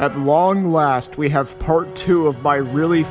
At long last, we have part 2 of my really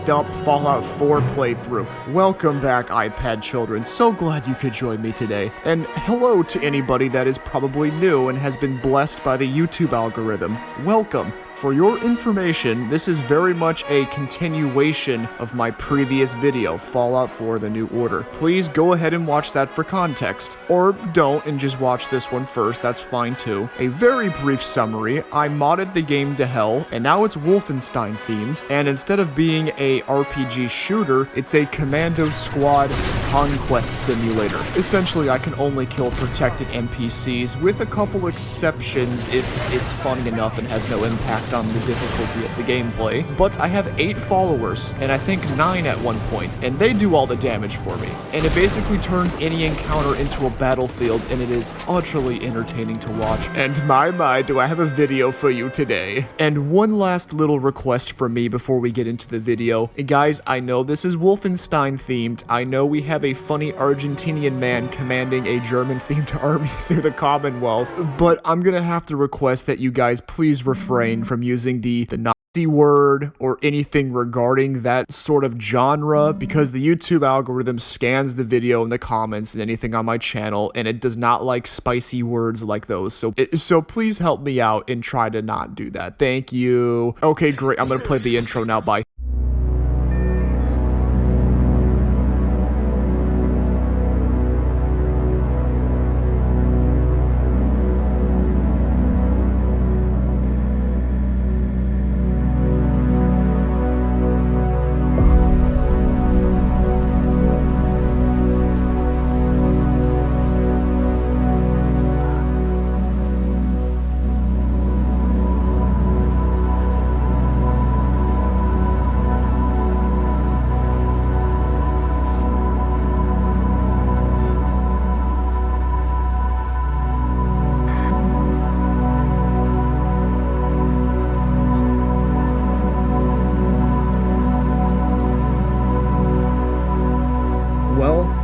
up Fallout 4 playthrough. Welcome back, iPad children. So glad you could join me today. And hello to anybody that is probably new and has been blessed by the YouTube algorithm. Welcome. For your information, this is very much a continuation of my previous video, Fallout 4 The New Order. Please go ahead and watch that for context. Or don't and just watch this one first, that's fine too. A very brief summary, I modded the game to hell, and now it's Wolfenstein themed, and instead of being a RPG shooter, it's a commando squad conquest simulator. Essentially, I can only kill protected NPCs, with a couple exceptions if it's funny enough and has no impact on the difficulty of the gameplay. But I have 8 followers, and I think 9 at one point, and they do all the damage for me. And it basically turns any encounter into a battlefield, and it is utterly entertaining to watch. And my, do I have a video for you today. And one last little request from me before we get into the video. Guys, I know this is Wolfenstein themed. I know we have a funny Argentinian man commanding a German themed army through the Commonwealth, but I'm gonna have to request that you guys please refrain from using the Nazi word or anything regarding that sort of genre, because the YouTube algorithm scans the video and the comments and anything on my channel, and it does not like spicy words like those. So please help me out and try to not do that. Thank you. Okay, great. I'm gonna play the intro now. Bye.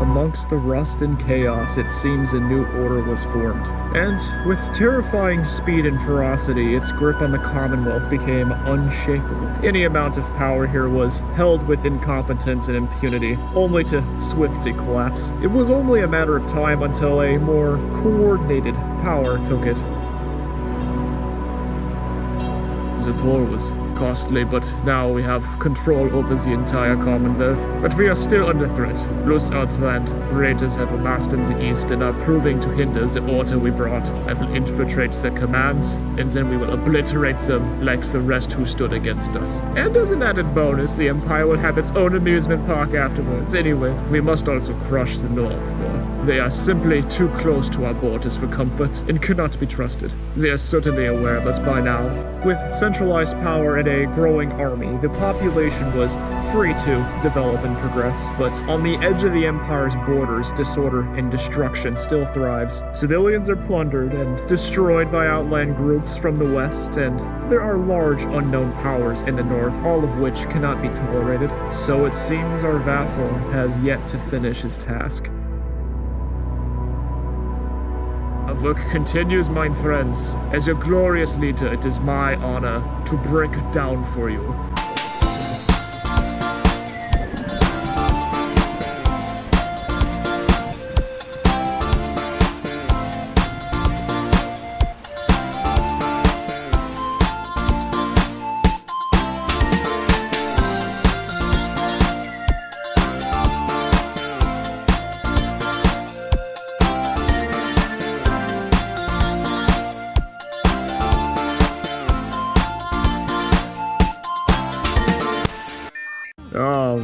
Amongst the rust and chaos, it seems a new order was formed. And with terrifying speed and ferocity, its grip on the Commonwealth became unshakable. Any amount of power here was held with incompetence and impunity, only to swiftly collapse. It was only a matter of time until a more coordinated power took it. The war was costly, but now we have control over the entire Commonwealth. But we are still under threat. Loose Outland raiders have amassed in the east and are proving to hinder the order we brought. I will infiltrate their commands, and then we will obliterate them like the rest who stood against us. And as an added bonus, the Empire will have its own amusement park afterwards. Anyway, we must also crush the North, for they are simply too close to our borders for comfort and cannot be trusted. They are certainly aware of us by now. With centralized power and a growing army, the population was free to develop and progress, but on the edge of the Empire's borders, disorder and destruction still thrives. Civilians are plundered and destroyed by outland groups from the west, and there are large unknown powers in the north, all of which cannot be tolerated. So it seems our vassal has yet to finish his task. Our work continues, my friends. As your glorious leader, it is my honor to break it down for you.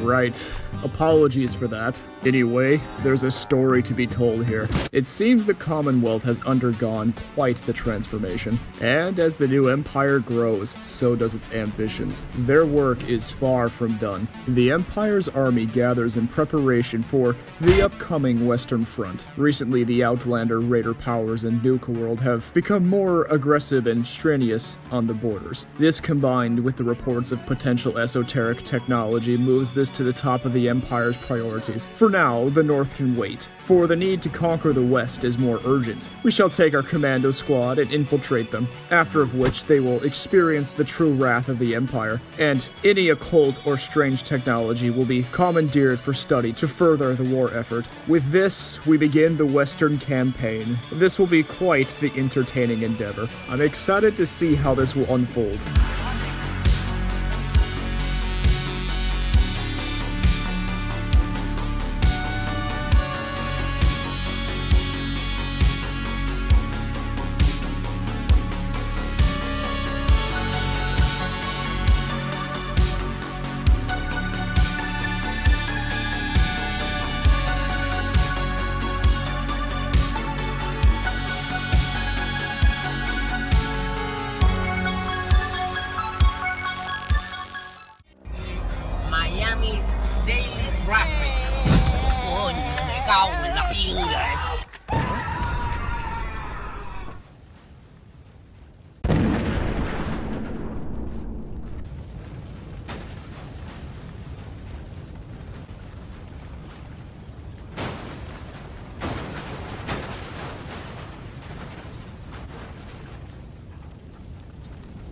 Right. Apologies for that. Anyway, there's a story to be told here. It seems the Commonwealth has undergone quite the transformation. And as the new empire grows, so does its ambitions. Their work is far from done. The Empire's army gathers in preparation for the upcoming Western Front. Recently, the Outlander raider powers in Nuka-World have become more aggressive and strenuous on the borders. This, combined with the reports of potential esoteric technology, moves this to the top of the Empire's priorities. For now, the North can wait, for the need to conquer the West is more urgent. We shall take our commando squad and infiltrate them, after of which they will experience the true wrath of the Empire, and any occult or strange technology will be commandeered for study to further the war effort. With this, we begin the Western campaign. This will be quite the entertaining endeavor. I'm excited to see how this will unfold. Miami's daily traffic. Ôi, me cago en la pinga.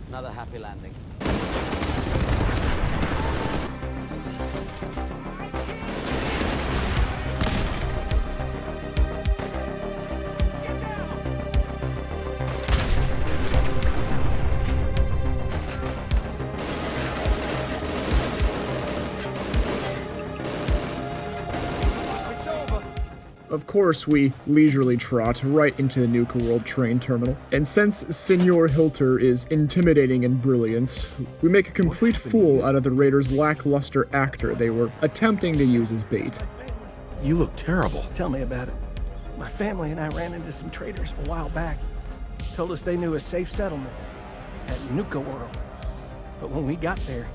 Another happy landing. Of course, we leisurely trot right into the Nuka-World train terminal, and since Senor Hilter is intimidating and brilliant, we make a complete fool out of the Raiders' lackluster actor they were attempting to use as bait. You look terrible. Tell me about it. My family and I ran into some traders a while back. Told us they knew a safe settlement at Nuka-World. But when we got there,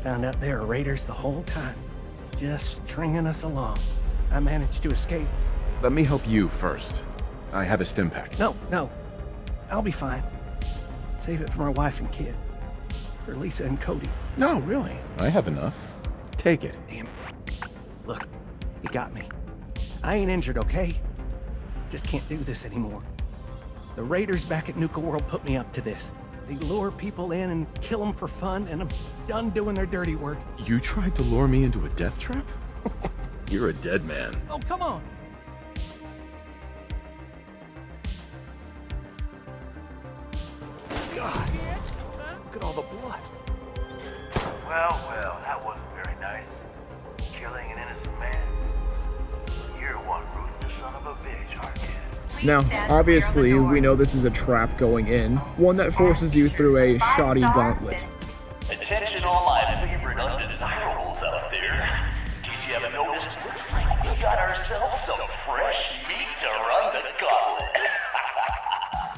found out they were raiders the whole time, just stringing us along. I managed to escape. Let me help you first. I have a stim pack. No, I'll be fine. Save it for my wife and kid. For Lisa and Cody. No, really. I have enough. Take it. Damn it. Look, you got me. I ain't injured, okay? Just can't do this anymore. The raiders back at Nuka-World put me up to this. They lure people in and kill them for fun, and I'm done doing their dirty work. You tried to lure me into a death trap? You're a dead man. Oh, come on. God, look at all the blood. Well, that wasn't very nice. Killing an innocent man. You're one ruthless son of a bitch, aren't you? Now, obviously, we know this is a trap going in, one that forces you through a shoddy gauntlet. Attention all my favorite undesirables out there. In case you haven't noticed, looks like we got ourselves some fresh meat to run the gauntlet.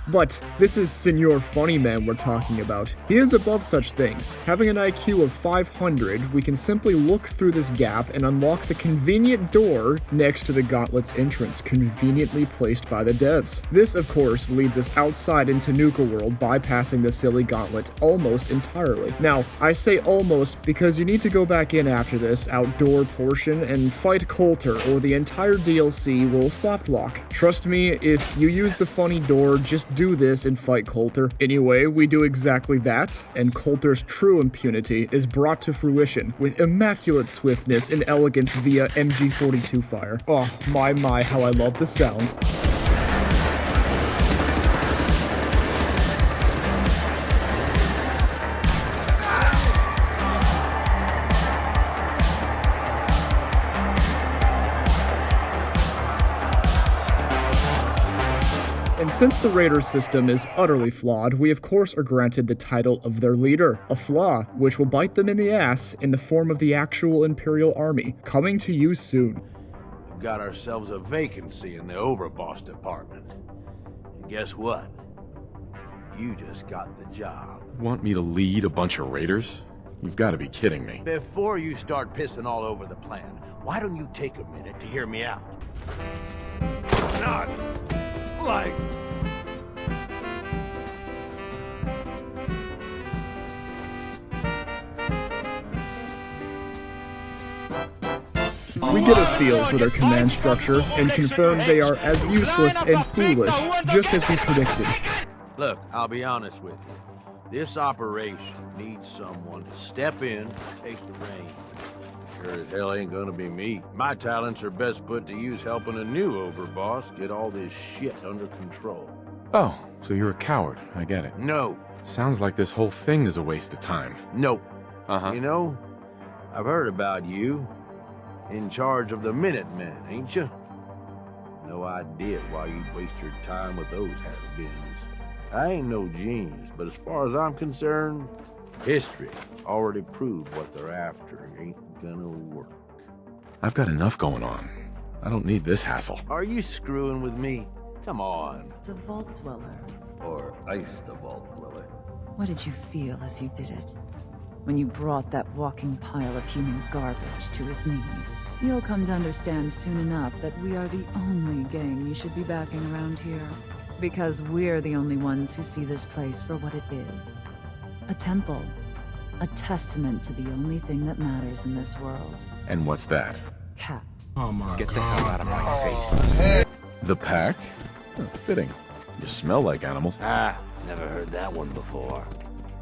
But this is Senor Funnyman we're talking about. He is above such things. Having an IQ of 500, we can simply look through this gap and unlock the convenient door next to the gauntlet's entrance, conveniently placed by the devs. This, of course, leads us outside into Nuka-World, bypassing the silly gauntlet almost entirely. Now, I say almost because you need to go back in after this outdoor portion and fight Coulter, or the entire DLC will softlock. Trust me, if you use the funny door, just do this and fight Coulter. Anyway, we do exactly that, and Coulter's true impunity is brought to fruition with immaculate swiftness and elegance via MG42 fire. Oh, my, how I love the sound. And since the Raider system is utterly flawed, we of course are granted the title of their leader, a flaw which will bite them in the ass in the form of the actual Imperial Army, coming to you soon. We've got ourselves a vacancy in the overboss department. And guess what? You just got the job. Want me to lead a bunch of raiders? You've got to be kidding me. Before you start pissing all over the plan, why don't you take a minute to hear me out? Not like... We get a feel for their command structure and confirm they are as useless and foolish, just as we predicted. Look, I'll be honest with you. This operation needs someone to step in and take the reins. Sure as hell ain't gonna be me. My talents are best put to use helping a new overboss get all this shit under control. Oh, so you're a coward. I get it. No. Sounds like this whole thing is a waste of time. Nope. Uh-huh. You know, I've heard about you. In charge of the Minutemen, ain't you? No idea why you'd waste your time with those has-beens. I ain't no genius, but as far as I'm concerned, history already proved what they're after ain't gonna work. I've got enough going on. I don't need this hassle. Are you screwing with me? Come on. The Vault Dweller. Or Ice the Vault Dweller. What did you feel as you did it? When you brought that walking pile of human garbage to his knees? You'll come to understand soon enough that we are the only gang you should be backing around here. Because we're the only ones who see this place for what it is. A temple. A testament to the only thing that matters in this world. And what's that? Caps. Oh my Get the hell out of my face. The pack? Oh, fitting. You smell like animals. Ah, never heard that one before.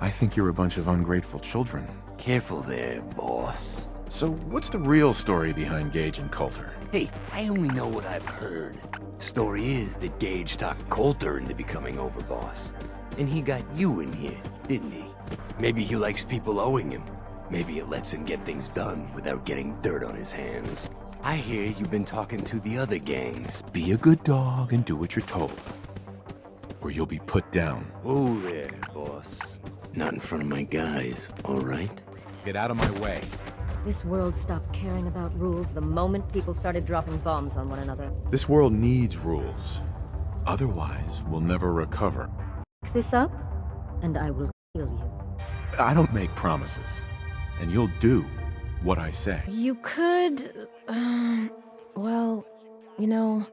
I think you're a bunch of ungrateful children. Careful there, boss. So what's the real story behind Gage and Coulter? Hey, I only know what I've heard. Story is that Gage talked Coulter into becoming overboss. And he got you in here, didn't he? Maybe he likes people owing him. Maybe it lets him get things done without getting dirt on his hands. I hear you've been talking to the other gangs. Be a good dog and do what you're told. Or you'll be put down. Oh there, boss. Not in front of my guys, all right? Get out of my way. This world stopped caring about rules the moment people started dropping bombs on one another. This world needs rules. Otherwise, we'll never recover. Pick this up, and I will kill you. I don't make promises. And you'll do what I say. You could, well, you know,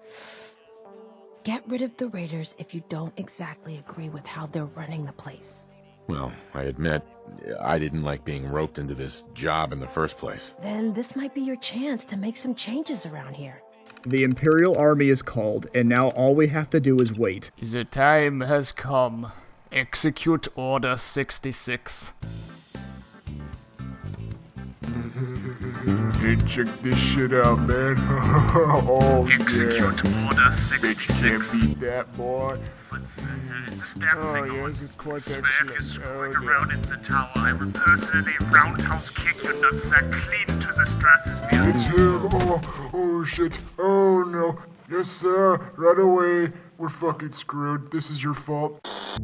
get rid of the Raiders if you don't exactly agree with how they're running the place. Well, I admit, I didn't like being roped into this job in the first place. Then this might be your chance to make some changes around here. The Imperial Army is called, and now all we have to do is wait. The time has come. Execute Order 66. Hey, check this shit out, man. Oh, execute Order 66. Beat that, boy. It's a stab signal. Yeah, just quite that shit. If you're screwing around in the tower, I will personally roundhouse kick your nutsack clean to the stratosphere. It's him. Oh shit. Oh no. Yes, sir. Right away. We're fucking screwed. This is your fault.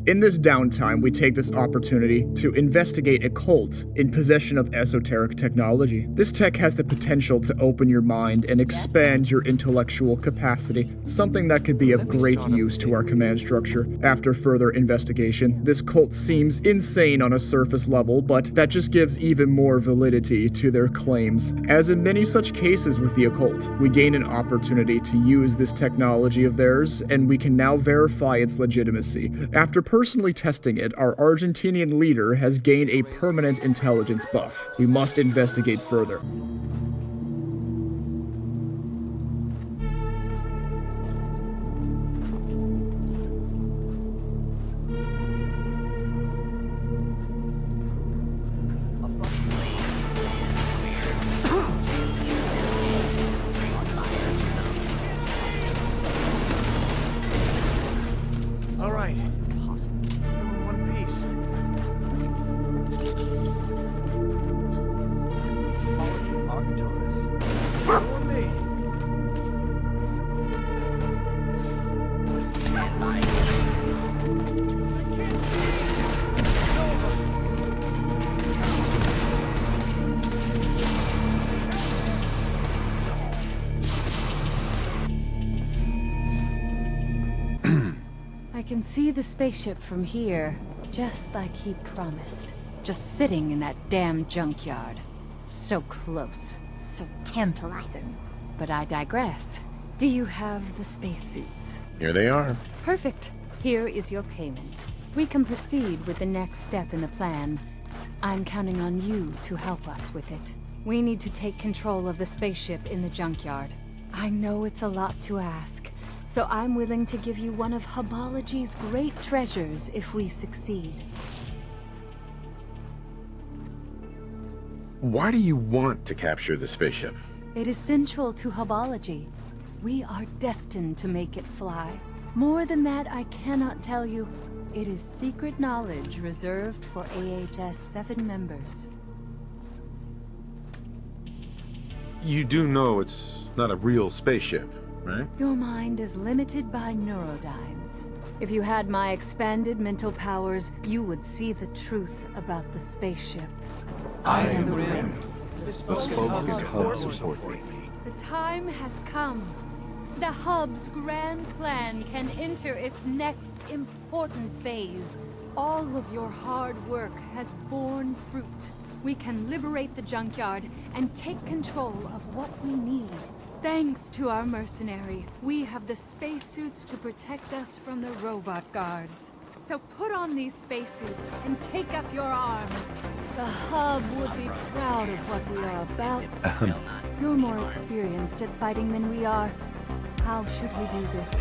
In this downtime, we take this opportunity to investigate a cult in possession of esoteric technology. This tech has the potential to open your mind and expand your intellectual capacity, something that could be of great use to our command structure. After further investigation, this cult seems insane on a surface level, but that just gives even more validity to their claims. As in many such cases with the occult, we gain an opportunity to use this technology of theirs, and we can now verify its legitimacy. After personally testing it, our Argentinian leader has gained a permanent intelligence buff. We must investigate further. All right. Still in one piece. Arcturus. For me. I can see the spaceship from here, just like he promised. Just sitting in that damn junkyard. So close, so tantalizing. But I digress. Do you have the spacesuits? Here they are. Perfect. Here is your payment. We can proceed with the next step in the plan. I'm counting on you to help us with it. We need to take control of the spaceship in the junkyard. I know it's a lot to ask, so I'm willing to give you one of Hubology's great treasures if we succeed. Why do you want to capture the spaceship? It is central to Hubology. We are destined to make it fly. More than that, I cannot tell you. It is secret knowledge reserved for AHS 7 members. You do know it's not a real spaceship, right? Your mind is limited by neurodynes. If you had my expanded mental powers, you would see the truth about the spaceship. I am the Rim. The spoken hub support me. The time has come. The Hub's grand plan can enter its next important phase. All of your hard work has borne fruit. We can liberate the junkyard and take control of what we need. Thanks to our mercenary, we have the spacesuits to protect us from the robot guards. So put on these spacesuits and take up your arms. The Hub would be proud of what we are about. You're more experienced at fighting than we are. How should we do this?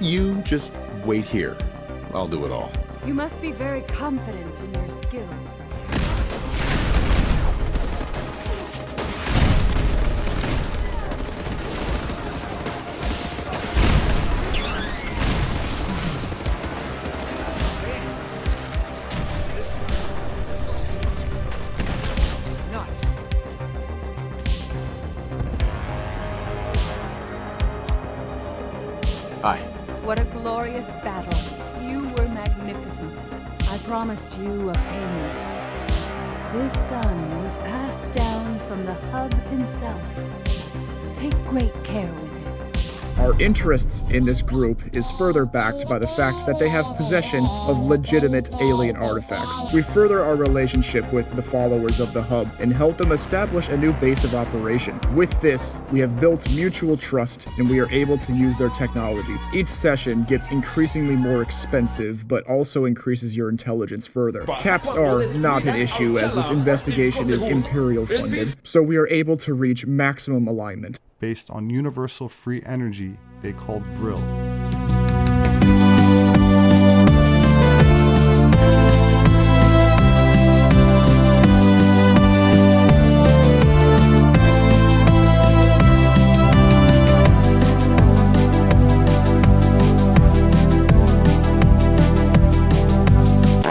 You just wait here. I'll do it all. You must be very confident in your skills. Hi. What a glorious battle. You were magnificent. I promised you a payment. This gun was passed down from the Hub himself. Take great care with it. Our interests in this group is further backed by the fact that they have possession of legitimate alien artifacts. We further our relationship with the followers of the Hub and help them establish a new base of operation. With this, we have built mutual trust and we are able to use their technology. Each session gets increasingly more expensive, but also increases your intelligence further. Caps are not an issue as this investigation is Imperial funded, so we are able to reach maximum alignment. Based on universal free energy they called Vril.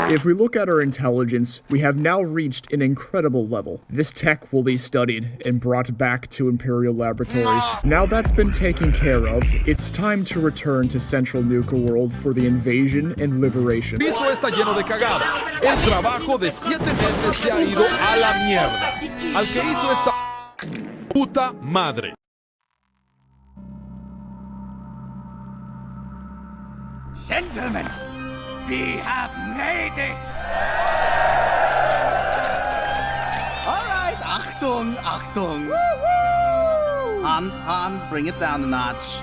If we look at our intelligence, we have now reached an incredible level. This tech will be studied and brought back to Imperial laboratories. Now that's been taken care of, it's time to return to Central Nuka-World for the invasion and liberation. El piso está lleno de cagada. El trabajo de 7 meses se ha ido a la mierda. Al que hizo esta puta madre. Gentlemen, we have made it! Alright, Achtung, Achtung. Hans, bring it down a notch.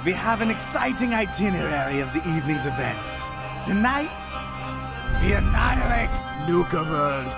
We have an exciting itinerary of the evening's events. Tonight, we annihilate Nuka-World.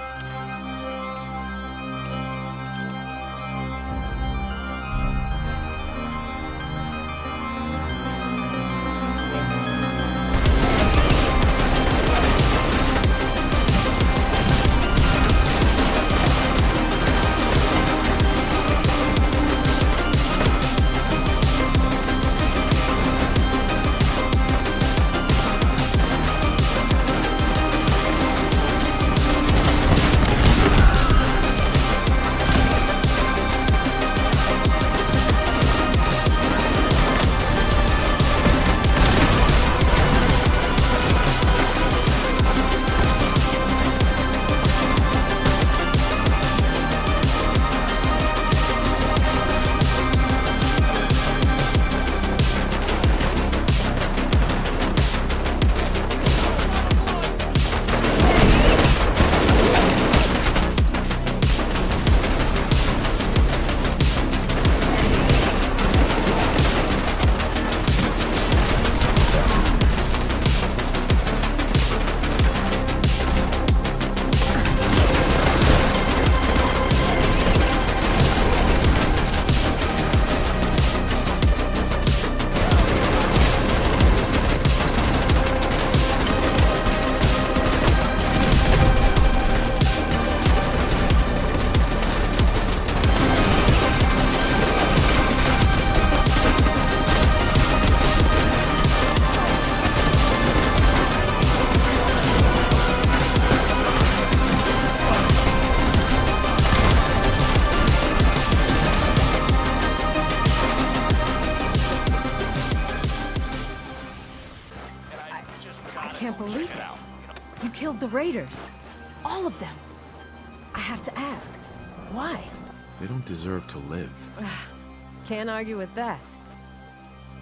Raiders. All of them. I have to ask, why? They don't deserve to live. Can't argue with that.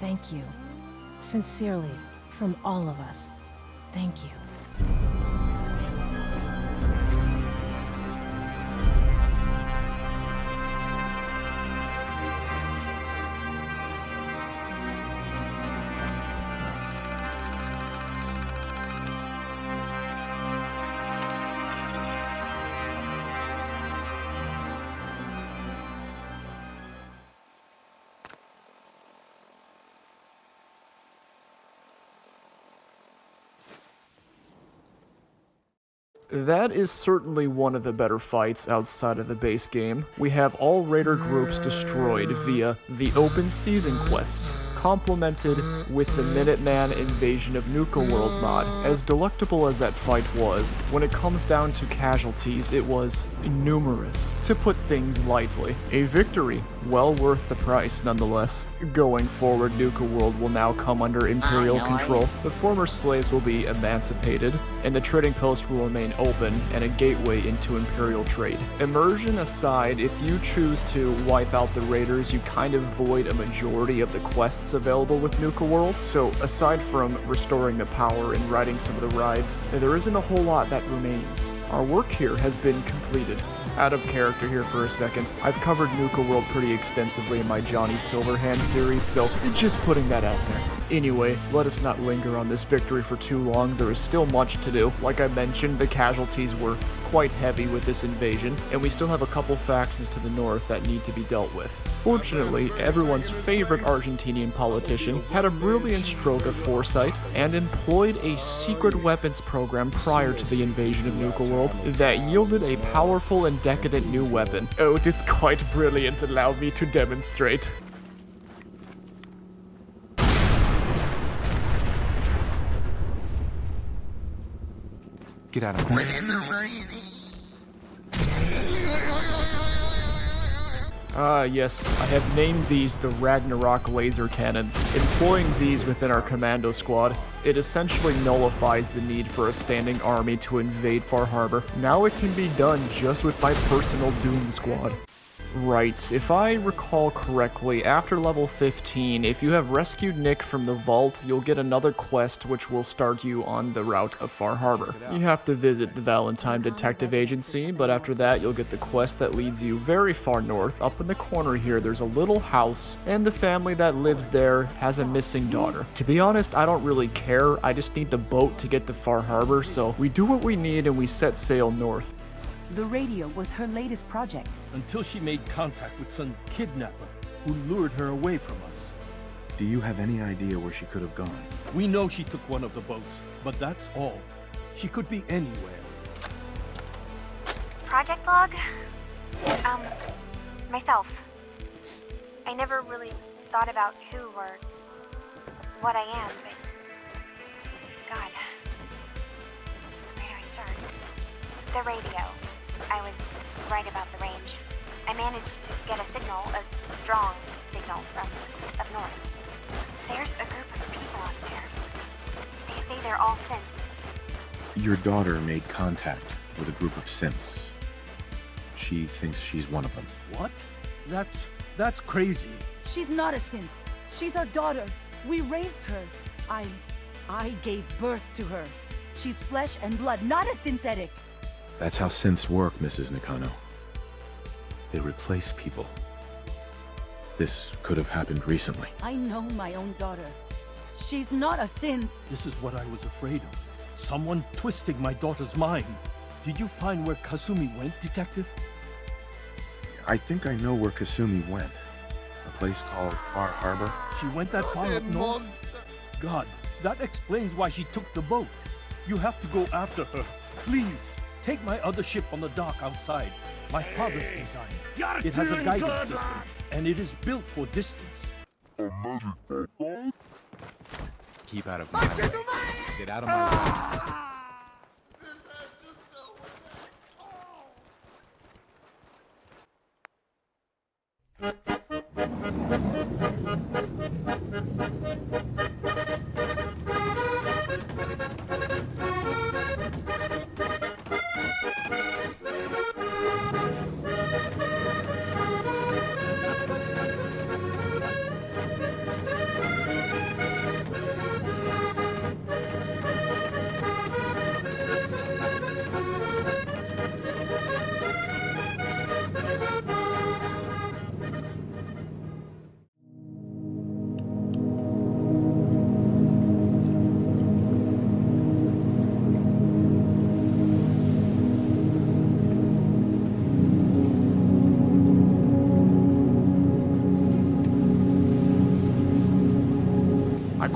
Thank you. Sincerely, from all of us. Thank you. That is certainly one of the better fights outside of the base game. We have all Raider groups destroyed via the Open Season quest, complemented with the Minuteman Invasion of Nuka-World mod. As delectable as that fight was, when it comes down to casualties, it was numerous, to put things lightly. A victory well worth the price nonetheless. Going forward, Nuka-World will now come under Imperial control. The former slaves will be emancipated, and the trading post will remain open and a gateway into Imperial trade. Immersion aside, if you choose to wipe out the Raiders, you kind of void a majority of the quests available with Nuka-World. So aside from restoring the power and riding some of the rides, there isn't a whole lot that remains. Our work here has been completed. Out of character here for a second. I've covered Nuka-World pretty extensively in my Johnny Silverhand series, so just putting that out there. Anyway, let us not linger on this victory for too long. There is still much to do. Like I mentioned, the casualties were quite heavy with this invasion, and we still have a couple factions to the north that need to be dealt with. Fortunately, everyone's favorite Argentinian politician had a brilliant stroke of foresight and employed a secret weapons program prior to the invasion of Nuka-World that yielded a powerful and decadent new weapon. Oh, it is quite brilliant. Allow me to demonstrate. Get out of my way. Yes, I have named these the Ragnarok laser cannons. Employing these within our commando squad, it essentially nullifies the need for a standing army to invade Far Harbor. Now it can be done just with my personal Doom squad. Right, if I recall correctly, after level 15, if you have rescued Nick from the vault, you'll get another quest which will start you on the route of Far Harbor. You have to visit the Valentine Detective Agency, but after that you'll get the quest that leads you very far north. Up in the corner here, there's a little house, and the family that lives there has a missing daughter. To be honest, I don't really care, I just need the boat to get to Far Harbor, so we do what we need and we set sail north. The radio was her latest project. Until she made contact with some kidnapper who lured her away from us. Do you have any idea where she could have gone? We know she took one of the boats, but that's all. She could be anywhere. Project log? Myself. I never really thought about who or what I am, but... God. Where do I start? The radio. I was right about the range. I managed to get a signal, a strong signal from up north. There's a group of people up there. They say they're all synths. Your daughter made contact with a group of synths. She thinks she's one of them. What? That's crazy. She's not a synth. She's our daughter. We raised her. I gave birth to her. She's flesh and blood, not a synthetic. That's how synths work, Mrs. Nakano. They replace people. This could have happened recently. I know my own daughter. She's not a synth. This is what I was afraid of. Someone twisting my daughter's mind. Did you find where Kasumi went, Detective? I think I know where Kasumi went. A place called Far Harbor. She went that far up north? God, that explains why she took the boat. You have to go after her. Please, take my other ship on the dock outside. My father's design. It has a guidance system, and it is built for distance. Keep out of my way. Get out of my way.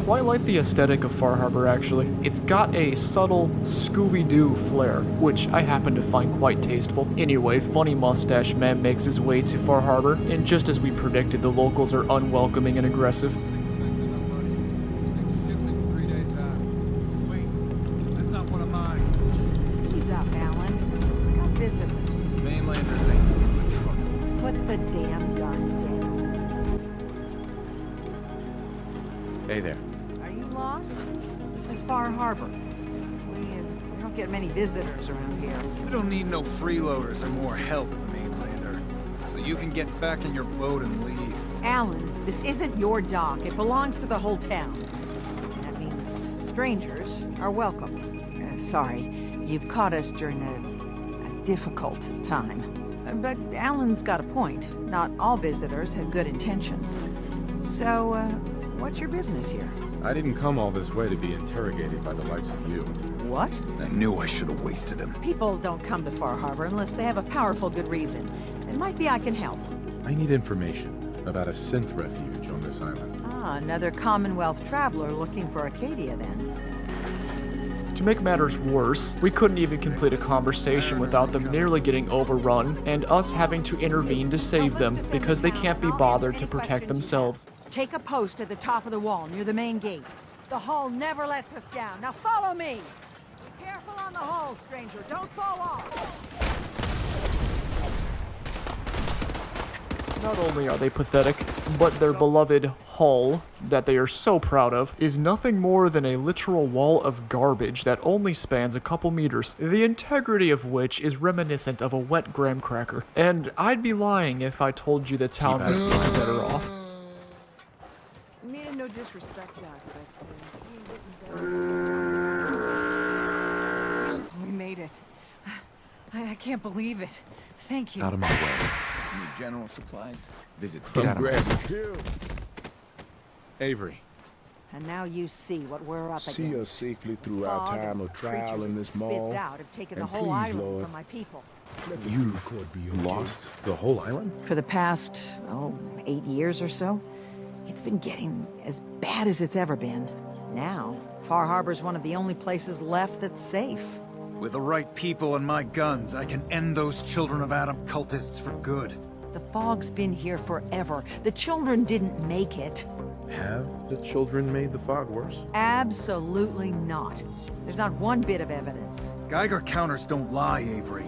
quite like the aesthetic of Far Harbor, actually. It's got a subtle Scooby-Doo flair, which I happen to find quite tasteful. Anyway, Funny Mustache Man makes his way to Far Harbor, and just as we predicted, the locals are unwelcoming and aggressive. That's not one of mine. Jesus, ease up, Alan. Got visitors. Mainlanders ain't doing trouble. Put the damn gun down. Hey there. Are you lost? This is Far Harbor. We don't get many visitors around here. We don't need no freeloaders or more help, Mainlander. So you can get back in your boat and leave. Alan, this isn't your dock. It belongs to the whole town. That means strangers are welcome. Sorry, you've caught us during a difficult time. But Alan's got a point. Not all visitors have good intentions. So, what's your business here? I didn't come all this way to be interrogated by the likes of you. What? I knew I should have wasted him. People don't come to Far Harbor unless they have a powerful good reason. It might be I can help. I need information about a synth refuge on this island. Ah, another Commonwealth traveler looking for Acadia, then. To make matters worse, we couldn't even complete a conversation without them nearly getting overrun and us having to intervene to save them because they can't be bothered to protect themselves. Take a post at the top of the wall near the main gate. The hull never lets us down. Now follow me! Be careful on the hull, stranger. Don't fall off! Not only are they pathetic, but their beloved hull, that they are so proud of, is nothing more than a literal wall of garbage that only spans a couple meters, the integrity of which is reminiscent of a wet graham cracker. And I'd be lying if I told you the town was any better off. I mean, no disrespect, Doc, but we made it. I can't believe it. Thank you. Out of my way. Need general supplies. Visit. Get out of my way. Avery. And now you see what we're up against. See us safely through our time of trial in this mall. Spits out have taken the And whole please, island Lord, from my people. You've lost the whole island? For the past, 8 years or so, it's been getting as bad as it's ever been. Now, Far Harbor's one of the only places left that's safe. With the right people and my guns, I can end those Children of Adam cultists for good. The fog's been here forever. The children didn't make it. Have the children made the fog worse? Absolutely not. There's not one bit of evidence. Geiger counters don't lie, Avery.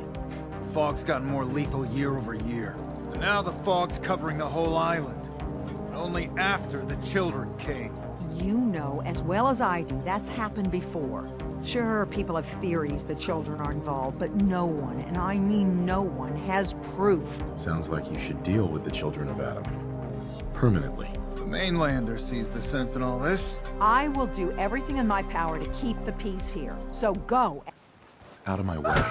The fog's gotten more lethal year over year. And now the fog's covering the whole island. But only after the children came. You know as well as I do that's happened before. Sure, people have theories the children are involved, but no one, and I mean no one, has proof. Sounds like you should deal with the Children of Adam. Permanently. The Mainlander sees the sense in all this. I will do everything in my power to keep the peace here. So go. Out of my way.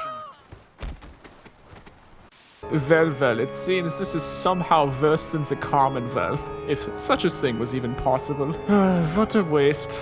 Well, it seems this is somehow worse than the Commonwealth, if such a thing was even possible. What a waste.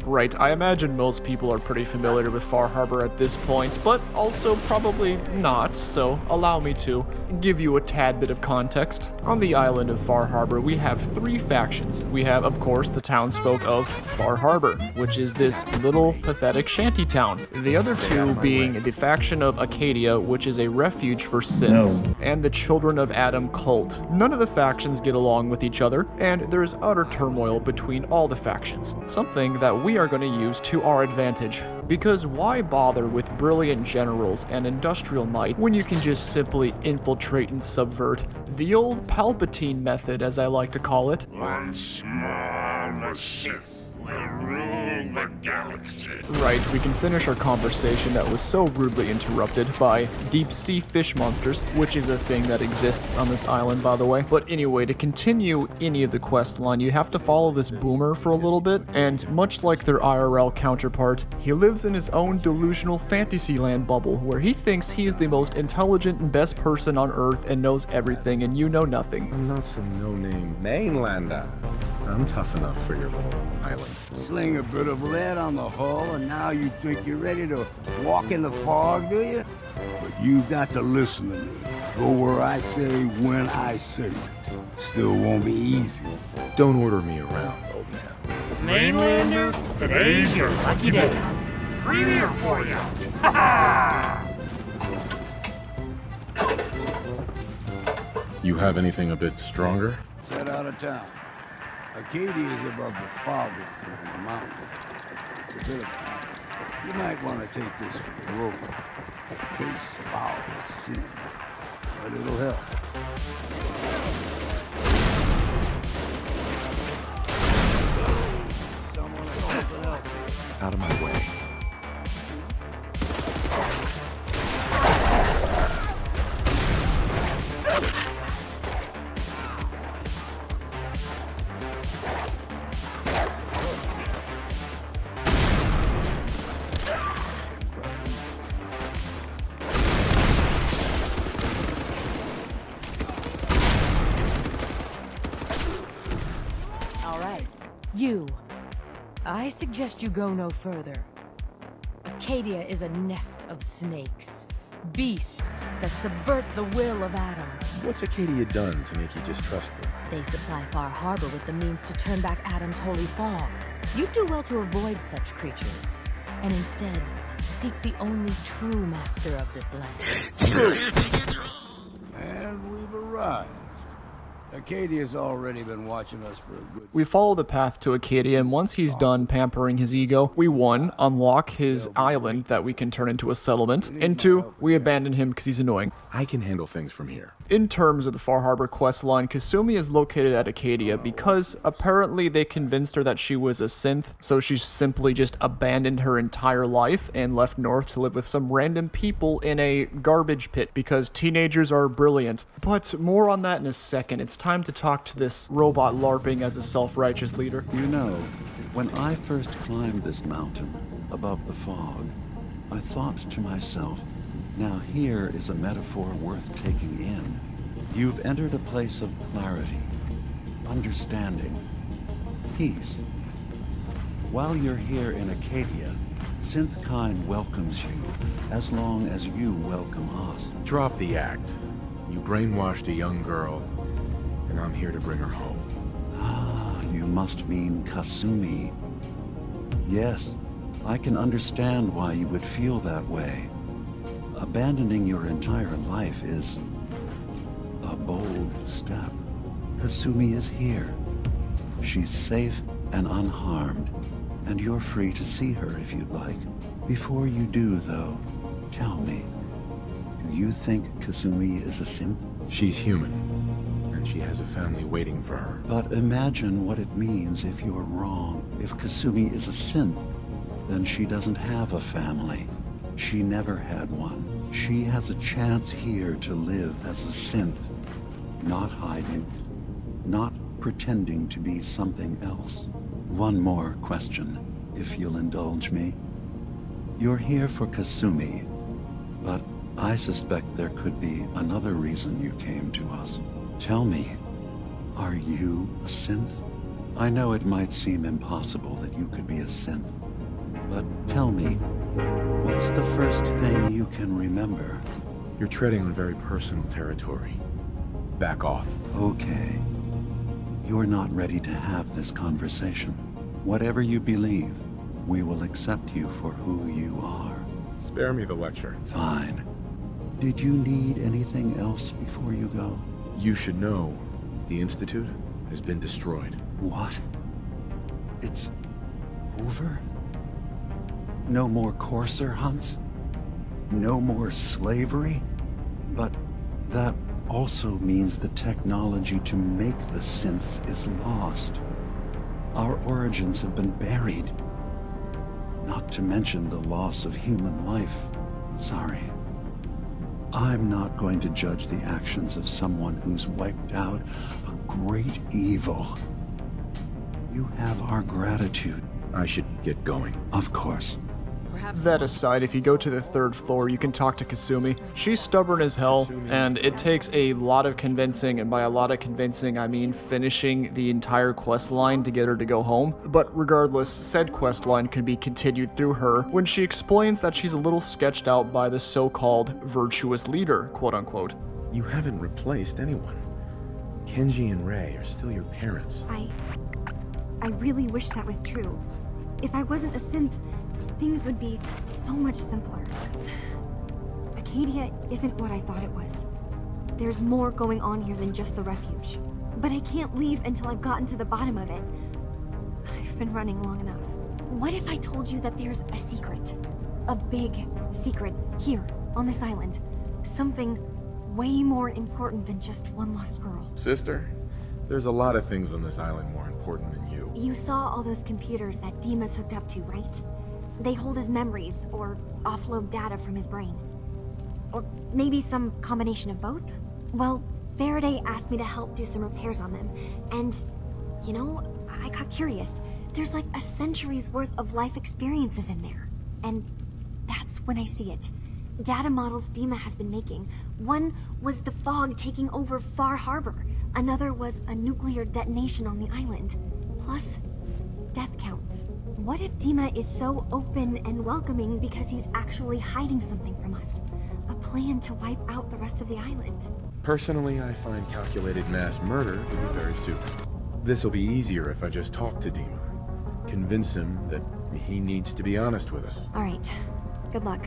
Right, I imagine most people are pretty familiar with Far Harbor at this point, but also probably not, so allow me to give you a tad bit of context. On the island of Far Harbor, we have 3 factions. We have, of course, the townsfolk of Far Harbor, which is this little, pathetic shanty town. The other 2 being the faction of Acadia, which is a refuge for synths, and the Children of Adam cult. None of the factions get along with each other, and there's utter turmoil between all the factions, something that we are going to use to our advantage. Because why bother with brilliant generals and industrial might when you can just simply infiltrate and subvert? The old Palpatine method, as I like to call it. Once more, the Sith will rule the galaxy. Right, we can finish our conversation that was so rudely interrupted by deep-sea fish monsters, which is a thing that exists on this island, by the way. But anyway, to continue any of the quest line, you have to follow this boomer for a little bit, and much like their IRL counterpart, he lives in his own delusional fantasyland bubble, where he thinks he is the most intelligent and best person on Earth and knows everything, and you know nothing. I'm not some no-name Mainlander. I'm tough enough for your little island. Sling a bit of lead on the hull, and now you think you're ready to walk in the fog, do you? But you've got to listen to me. Go where I say, when I say it. Still won't be easy. Don't order me around, old man. Mainlander, today's your lucky day. Premier for you. Ha You have anything a bit stronger? Set out of town. Acadia is above the fog in the mountains. It's a bit of a... You might want to take this for the road. Case foul is sin. But it'll help. Someone or something else here. Out of my way. You. I suggest you go no further. Acadia is a nest of snakes. Beasts that subvert the will of Adam. What's Acadia done to make you distrust them? They supply Far Harbor with the means to turn back Adam's holy fog. You'd do well to avoid such creatures, and instead seek the only true master of this land. And we've arrived. Acadia's already been watching us for a good... We follow the path to Acadia, and once he's done pampering his ego, we 1. Unlock his island that we can turn into a settlement, and 2. We abandon him because he's annoying. I can handle things from here. In terms of the Far Harbor questline, Kasumi is located at Acadia because apparently they convinced her that she was a synth, so she's simply just abandoned her entire life and left north to live with some random people in a garbage pit because teenagers are brilliant. But more on that in a second. It's time to talk to this robot LARPing as a self-righteous leader. You know, when I first climbed this mountain above the fog, I thought to myself, now here is a metaphor worth taking in. You've entered a place of clarity, understanding, peace. While you're here in Acadia, Synthkind welcomes you, as long as you welcome us. Drop the act. You brainwashed a young girl, and I'm here to bring her home. Ah, you must mean Kasumi. Yes, I can understand why you would feel that way. Abandoning your entire life is a bold step. Kasumi is here. She's safe and unharmed, and you're free to see her if you'd like. Before you do, though, tell me, do you think Kasumi is a synth? She's human, and she has a family waiting for her. But imagine what it means if you're wrong. If Kasumi is a synth, then she doesn't have a family. She never had one. She has a chance here to live as a synth, not hiding, not pretending to be something else. One more question, if you'll indulge me. You're here for Kasumi, but I suspect there could be another reason you came to us. Tell me, are you a synth? I know it might seem impossible that you could be a synth, but tell me, what's the first thing you can remember? You're treading on very personal territory. Back off. Okay. You're not ready to have this conversation. Whatever you believe, we will accept you for who you are. Spare me the lecture. Fine. Did you need anything else before you go? You should know, the Institute has been destroyed. What? It's over? No more courser hunts? No more slavery? But that also means the technology to make the synths is lost. Our origins have been buried. Not to mention the loss of human life. Sorry. I'm not going to judge the actions of someone who's wiped out a great evil. You have our gratitude. I should get going. Of course. That aside, if you go to the 3rd floor, you can talk to Kasumi. She's stubborn as hell, and it takes a lot of convincing, and by a lot of convincing, I mean finishing the entire quest line to get her to go home. But regardless, said quest line can be continued through her when she explains that she's a little sketched out by the so-called virtuous leader, quote-unquote. You haven't replaced anyone. Kenji and Rei are still your parents. I really wish that was true. If I wasn't a synth, things would be so much simpler. Acadia isn't what I thought it was. There's more going on here than just the refuge. But I can't leave until I've gotten to the bottom of it. I've been running long enough. What if I told you that there's a secret? A big secret here on this island. Something way more important than just one lost girl. Sister, there's a lot of things on this island more important than you. You saw all those computers that Dima's hooked up to, right? They hold his memories or offload data from his brain. Or maybe some combination of both? Well, Faraday asked me to help do some repairs on them. And, you know, I got curious. There's like a century's worth of life experiences in there. And that's when I see it. Data models Dima has been making. One was the fog taking over Far Harbor. Another was a nuclear detonation on the island. Plus, death counts. What if Dima is so open and welcoming because he's actually hiding something from us? A plan to wipe out the rest of the island. Personally, I find calculated mass murder to be very soothing. This'll be easier if I just talk to Dima. Convince him that he needs to be honest with us. All right. Good luck.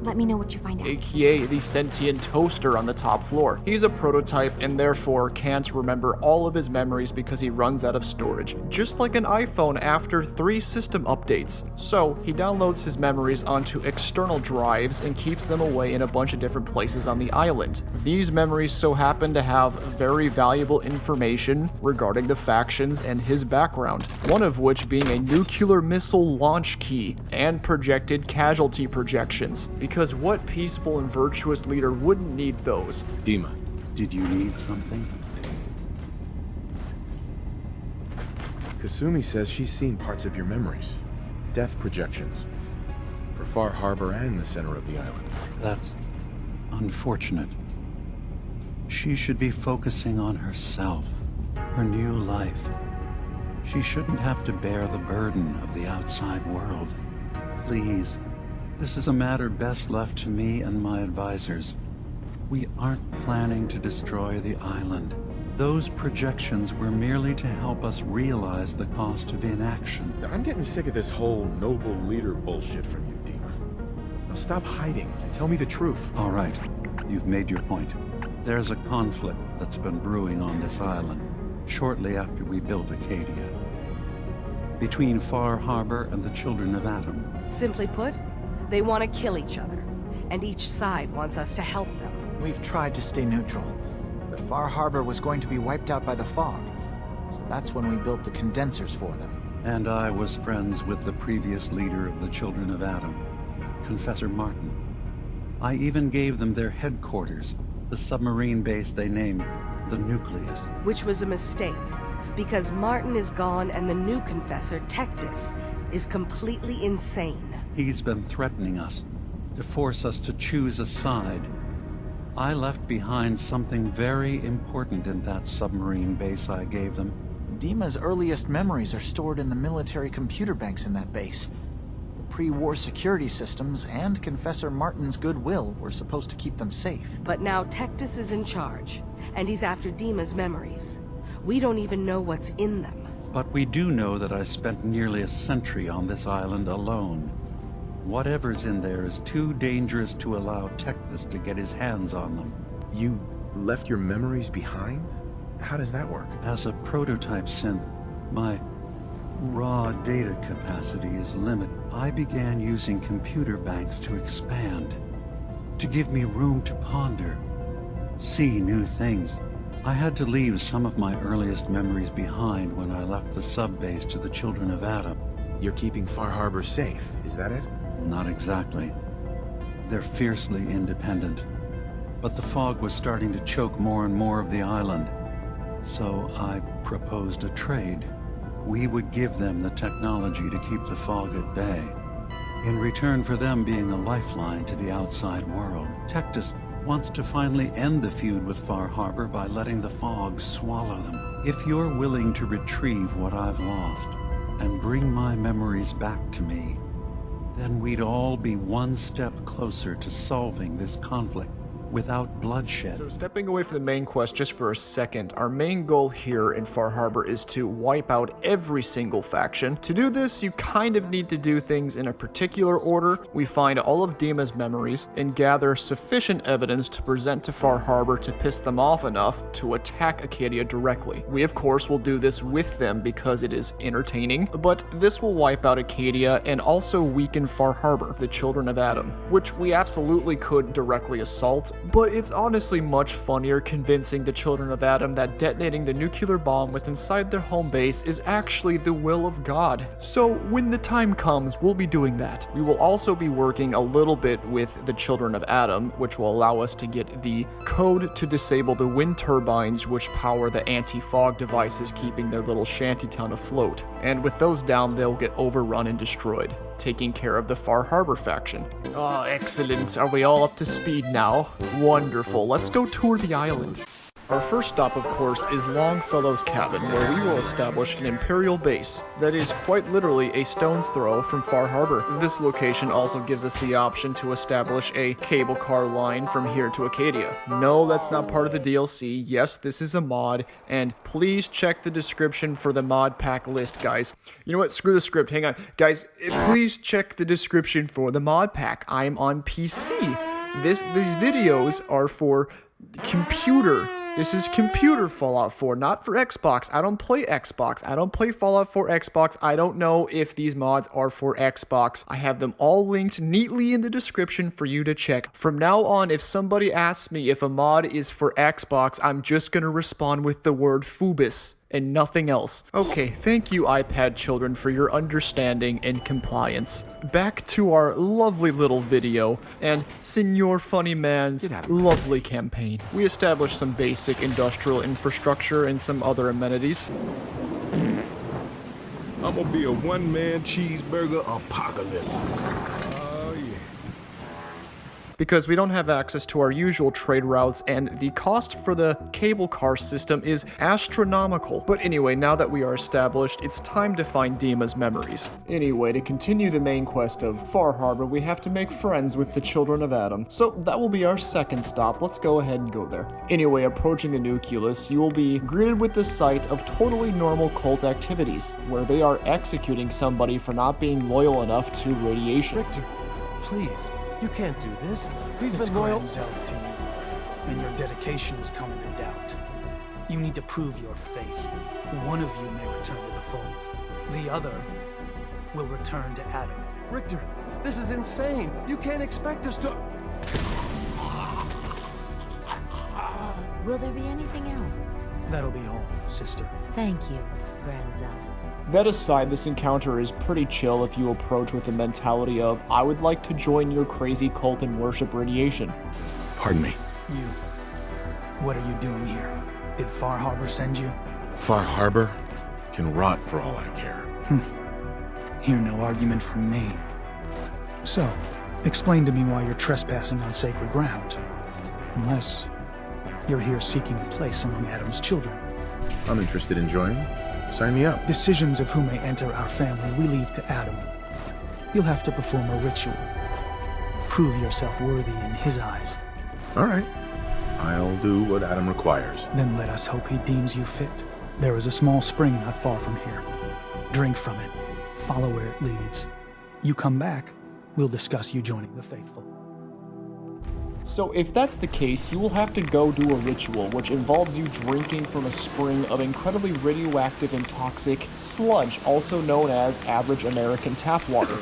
Let me know what you find out. AKA the sentient toaster on the top floor. He's a prototype and therefore can't remember all of his memories because he runs out of storage, just like an iPhone after 3 system updates. So he downloads his memories onto external drives and keeps them away in a bunch of different places on the island. These memories so happen to have very valuable information regarding the factions and his background, one of which being a nuclear missile launch key and projected casualty projections. Because what peaceful and virtuous leader wouldn't need those? Dima. Did you need something? Kasumi says she's seen parts of your memories. Death projections. For Far Harbor and the center of the island. That's unfortunate. She should be focusing on herself, her new life. She shouldn't have to bear the burden of the outside world. Please. This is a matter best left to me and my advisors. We aren't planning to destroy the island. Those projections were merely to help us realize the cost of inaction. I'm getting sick of this whole noble leader bullshit from you, Dima. Now stop hiding and tell me the truth. All right, you've made your point. There's a conflict that's been brewing on this island shortly after we built Acadia. Between Far Harbor and the Children of Atom. Simply put, they want to kill each other, and each side wants us to help them. We've tried to stay neutral, but Far Harbor was going to be wiped out by the fog, so that's when we built the condensers for them. And I was friends with the previous leader of the Children of Atom, Confessor Martin. I even gave them their headquarters, the submarine base they named the Nucleus. Which was a mistake, because Martin is gone and the new Confessor, Tectus, is completely insane. He's been threatening us, to force us to choose a side. I left behind something very important in that submarine base I gave them. Dima's earliest memories are stored in the military computer banks in that base. The pre-war security systems and Confessor Martin's goodwill were supposed to keep them safe. But now Tectus is in charge, and he's after Dima's memories. We don't even know what's in them. But we do know that I spent nearly a century on this island alone. Whatever's in there is too dangerous to allow Tectus to get his hands on them. You left your memories behind? How does that work? As a prototype synth, my raw data capacity is limited. I began using computer banks to expand, to give me room to ponder, see new things. I had to leave some of my earliest memories behind when I left the sub-base to the Children of Atom. You're keeping Far Harbor safe, is that it? Not exactly. They're fiercely independent. But the fog was starting to choke more and more of the island. So I proposed a trade. We would give them the technology to keep the fog at bay, in return for them being a lifeline to the outside world. Tectus wants to finally end the feud with Far Harbor by letting the fog swallow them. If you're willing to retrieve what I've lost and bring my memories back to me, then we'd all be one step closer to solving this conflict. without bloodshed. So stepping away from the main quest just for a second, our main goal here in Far Harbor is to wipe out every single faction. To do this, you kind of need to do things in a particular order. We find all of Dima's memories and gather sufficient evidence to present to Far Harbor to piss them off enough to attack Acadia directly. We of course will do this with them because it is entertaining, but this will wipe out Acadia and also weaken Far Harbor, the children of Adam, which we absolutely could directly assault, but it's honestly much funnier convincing the children of Adam that detonating the nuclear bomb within inside their home base is actually the will of God. So when the time comes, we'll be doing that. We will also be working a little bit with the children of Adam, which will allow us to get the code to disable the wind turbines which power the anti-fog devices keeping their little shantytown afloat. And with those down, they'll get overrun and destroyed, taking care of the Far Harbor faction. Oh, excellent. Are we all up to speed now? Wonderful. Let's go tour the island. Our first stop, of course, is Longfellow's cabin, where we will establish an Imperial base that is quite literally a stone's throw from Far Harbor. This location also gives us the option to establish a cable car line from here to Acadia. No, that's not part of the DLC. Yes, this is a mod, and please check the description for the mod pack list, guys. You know what? Screw the script. Hang on. Guys, please check the description for the mod pack. I'm on PC. These videos are for computer. This is computer Fallout 4, not for Xbox. I don't play Xbox. I don't play Fallout 4 Xbox. I don't know if these mods are for Xbox. I have them all linked neatly in the description for you to check. From now on, if somebody asks me if a mod is for Xbox, I'm just gonna respond with the word Phubis and nothing else. Okay, thank you iPad children for your understanding and compliance. Back to our lovely little video and Senor Funny Man's lovely campaign. We established some basic industrial infrastructure and some other amenities. I'm gonna be a one-man cheeseburger apocalypse. Because we don't have access to our usual trade routes, and the cost for the cable car system is astronomical. But anyway, now that we are established, it's time to find Dima's memories. Anyway, to continue the main quest of Far Harbor, we have to make friends with the children of Adam. So that will be our second stop. Let's go ahead and go there. Anyway, approaching the nucleus, you will be greeted with the sight of totally normal cult activities, where they are executing somebody for not being loyal enough to radiation. Richter, please. You can't do this. We've been loyal to you, and your dedication is coming in doubt. You need to prove your faith. One of you may return to the fold. The other will return to Adam. Richter, this is insane. You can't expect us to... Will there be anything else? That'll be all, sister. Thank you, Granzel. That aside, this encounter is pretty chill if you approach with the mentality of, I would like to join your crazy cult and worship radiation. Pardon me. You. What are you doing here? Did Far Harbor send you? Far Harbor can rot for all I care. Hear no argument from me. So, explain to me why you're trespassing on sacred ground. Unless you're here seeking a place among Adam's children. I'm interested in joining. Sign me up. Decisions of who may enter our family we leave to Adam. You'll have to perform a ritual. Prove yourself worthy in his eyes. All right. I'll do what Adam requires. Then let us hope he deems you fit. There is a small spring not far from here. Drink from it. Follow where it leads. You come back, we'll discuss you joining the faithful. So if that's the case, you will have to go do a ritual, which involves you drinking from a spring of incredibly radioactive and toxic sludge, also known as average American tap water.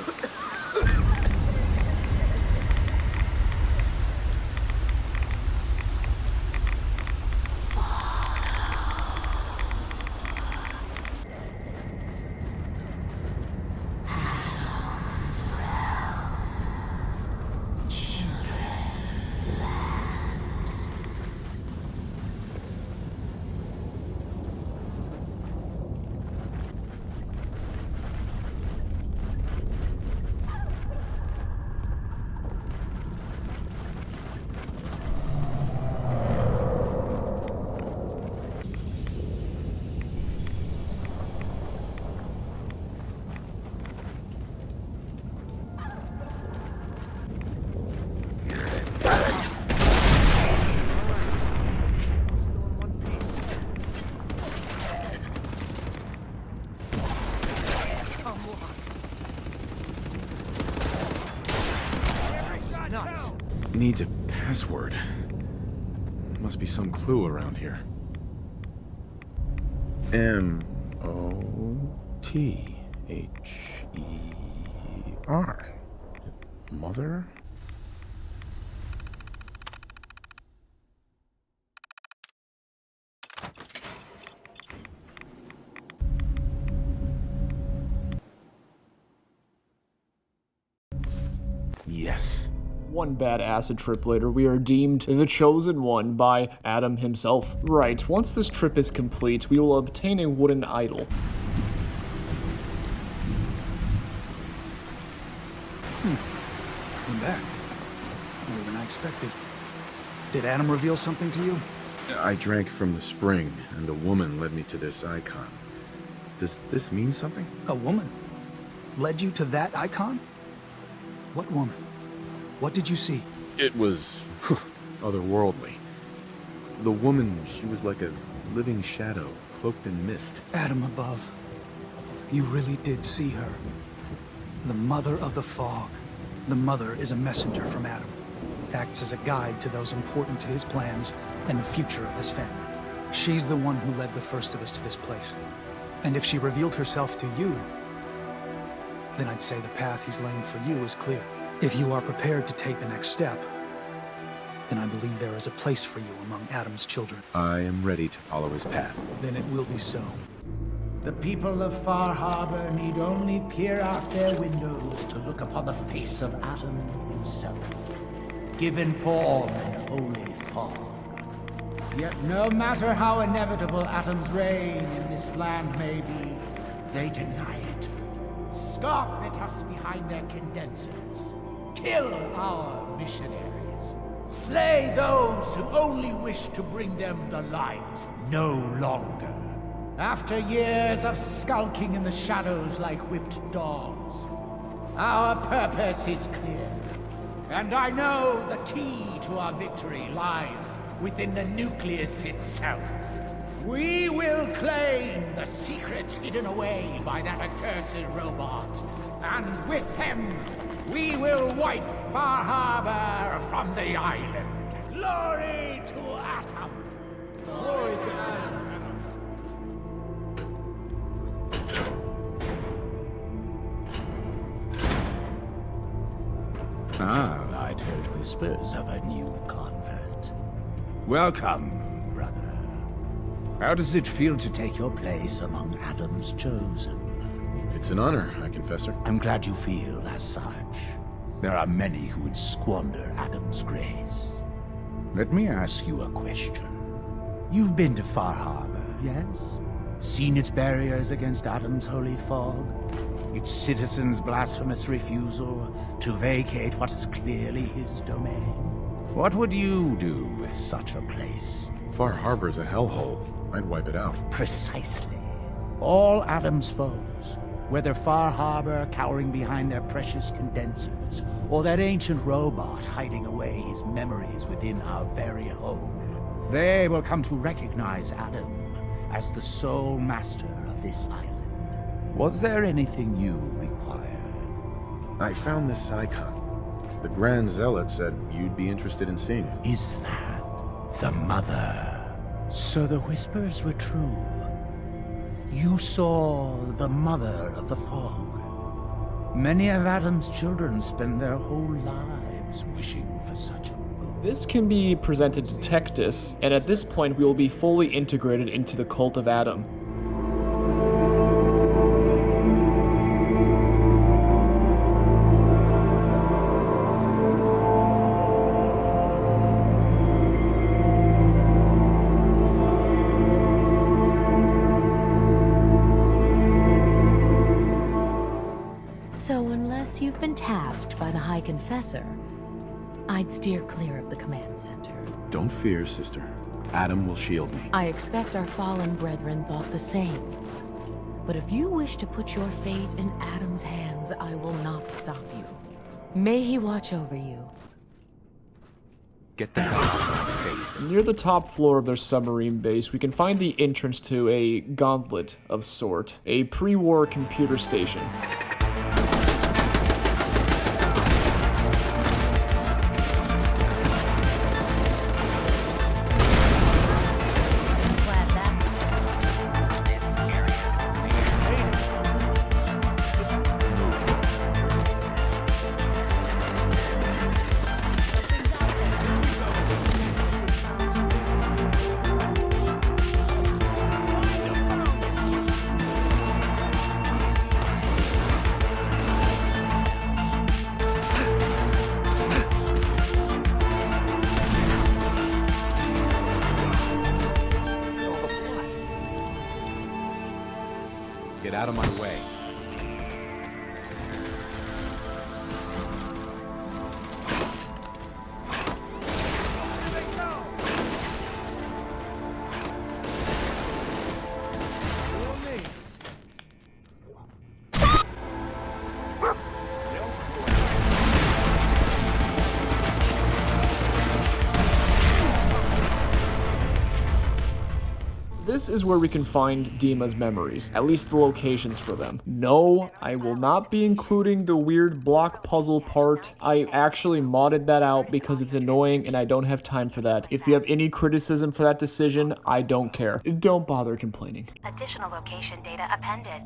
needs a password. Must be some clue around here. M-O-T-H-E-R. Mother? Yes. One bad acid trip later, we are deemed the chosen one by Adam himself. Right, once this trip is complete, we will obtain a wooden idol. I'm back. More than I expected. Did Adam reveal something to you? I drank from the spring, and a woman led me to this icon. Does this mean something? A woman? Led you to that icon? What woman? What did you see? It was otherworldly. The woman, she was like a living shadow, cloaked in mist. Adam above. You really did see her. The mother of the fog. The mother is a messenger from Adam. Acts as a guide to those important to his plans and the future of his family. She's the one who led the first of us to this place. And if she revealed herself to you, then I'd say the path he's laying for you is clear. If you are prepared to take the next step, then I believe there is a place for you among Adam's children. I am ready to follow his path. Then it will be so. The people of Far Harbor need only peer out their windows to look upon the face of Adam himself, given form in holy fog. Yet no matter how inevitable Adam's reign in this land may be, they deny it. Scoff at us behind their condensers. Kill our missionaries. Slay those who only wish to bring them the light no longer. After years of skulking in the shadows like whipped dogs, our purpose is clear. And I know the key to our victory lies within the nucleus itself. We will claim the secrets hidden away by that accursed robot. And with them, we will wipe Far Harbor from the island. Glory to Atom! Glory to Atom! Ah. I'd heard whispers of a new convert. Welcome, brother. How does it feel to take your place among Adam's chosen? It's an honor, I confess, sir. I'm glad you feel as such. There are many who would squander Adam's grace. Let me ask you a question. You've been to Far Harbor, yes? Seen its barriers against Adam's holy fog? Its citizens' blasphemous refusal to vacate what is clearly his domain? What would you do with such a place? Far Harbor's a hellhole. I'd wipe it out. Precisely. All Adam's foes, whether Far Harbor cowering behind their precious condensers, or that ancient robot hiding away his memories within our very home, they will come to recognize Adam as the sole master of this island. Was there anything you required? I found this icon. The Grand Zealot said you'd be interested in seeing it. Is that the mother? So the whispers were true. You saw the mother of the fog. Many of Adam's children spend their whole lives wishing for such a boon. This can be presented to Tectus, and at this point we will be fully integrated into the cult of Adam. So unless you've been tasked by the High Confessor, I'd steer clear of the command center. Don't fear, sister. Adam will shield me. I expect our fallen brethren thought the same. But if you wish to put your fate in Adam's hands, I will not stop you. May he watch over you. Get the hell out of my face. Near the top floor of their submarine base, we can find the entrance to a gauntlet of sort, a pre-war computer station. out of my way. This is where we can find Dima's memories, at least the locations for them. No, I will not be including the weird block puzzle part. I actually modded that out because it's annoying and I don't have time for that. If you have any criticism for that decision, I don't care. Don't bother complaining. Additional location data appended.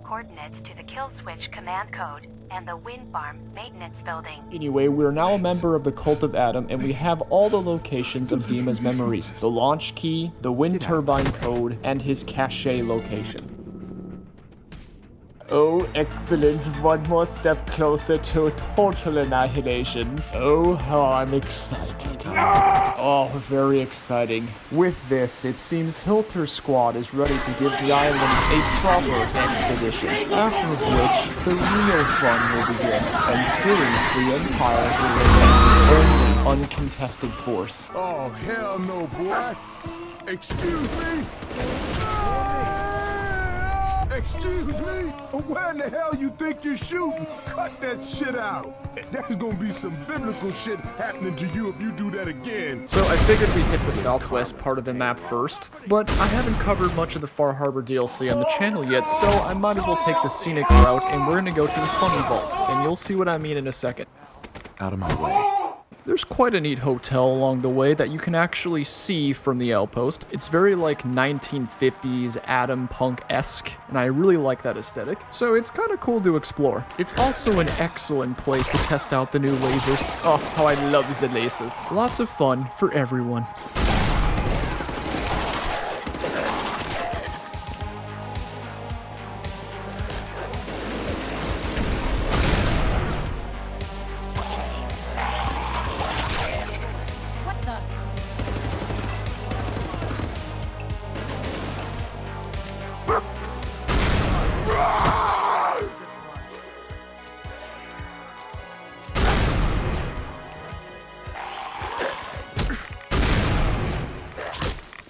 Coordinates to the kill switch command code and the wind farm maintenance building. Anyway, we're now a member of the Cult of Adam, and we have all the locations of Dima's memories. The launch key, the wind turbine code, and his cache location. Oh, excellent. One more step closer to total annihilation. Oh, how I'm excited. Oh, very exciting. With this, it seems Hilter's squad is ready to give the island a proper expedition, after which the real fun will begin, and soon the Empire will remain the only uncontested force. Oh, hell no, boy. Excuse me? Excuse me? Where in the hell you think you're shooting? Cut that shit out. There's gonna be some biblical shit happening to you if you do that again. So I figured we'd hit the southwest part of the map first, but I haven't covered much of the Far Harbor DLC on the channel yet, so I might as well take the scenic route, and we're gonna go to the Funny Vault, and you'll see what I mean in a second. Out of my way. There's quite a neat hotel along the way that you can actually see from the outpost. It's very like 1950s Adam Punk-esque, and I really like that aesthetic, so it's kind of cool to explore. It's also an excellent place to test out the new lasers. Oh, how I love the lasers. Lots of fun for everyone.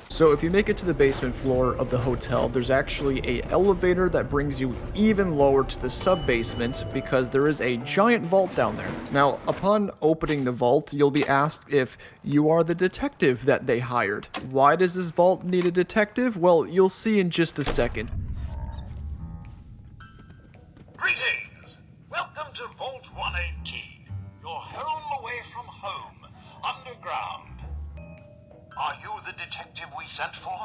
So if you make it to the basement floor of the hotel, there's actually a elevator that brings you even lower to the sub-basement because there is a giant vault down there. Now, upon opening the vault, you'll be asked if you are the detective that they hired. Why does this vault need a detective? Well, you'll see in just a second. Greetings! Welcome to Vault 118, your home away from home, underground. Are you the detective we sent for?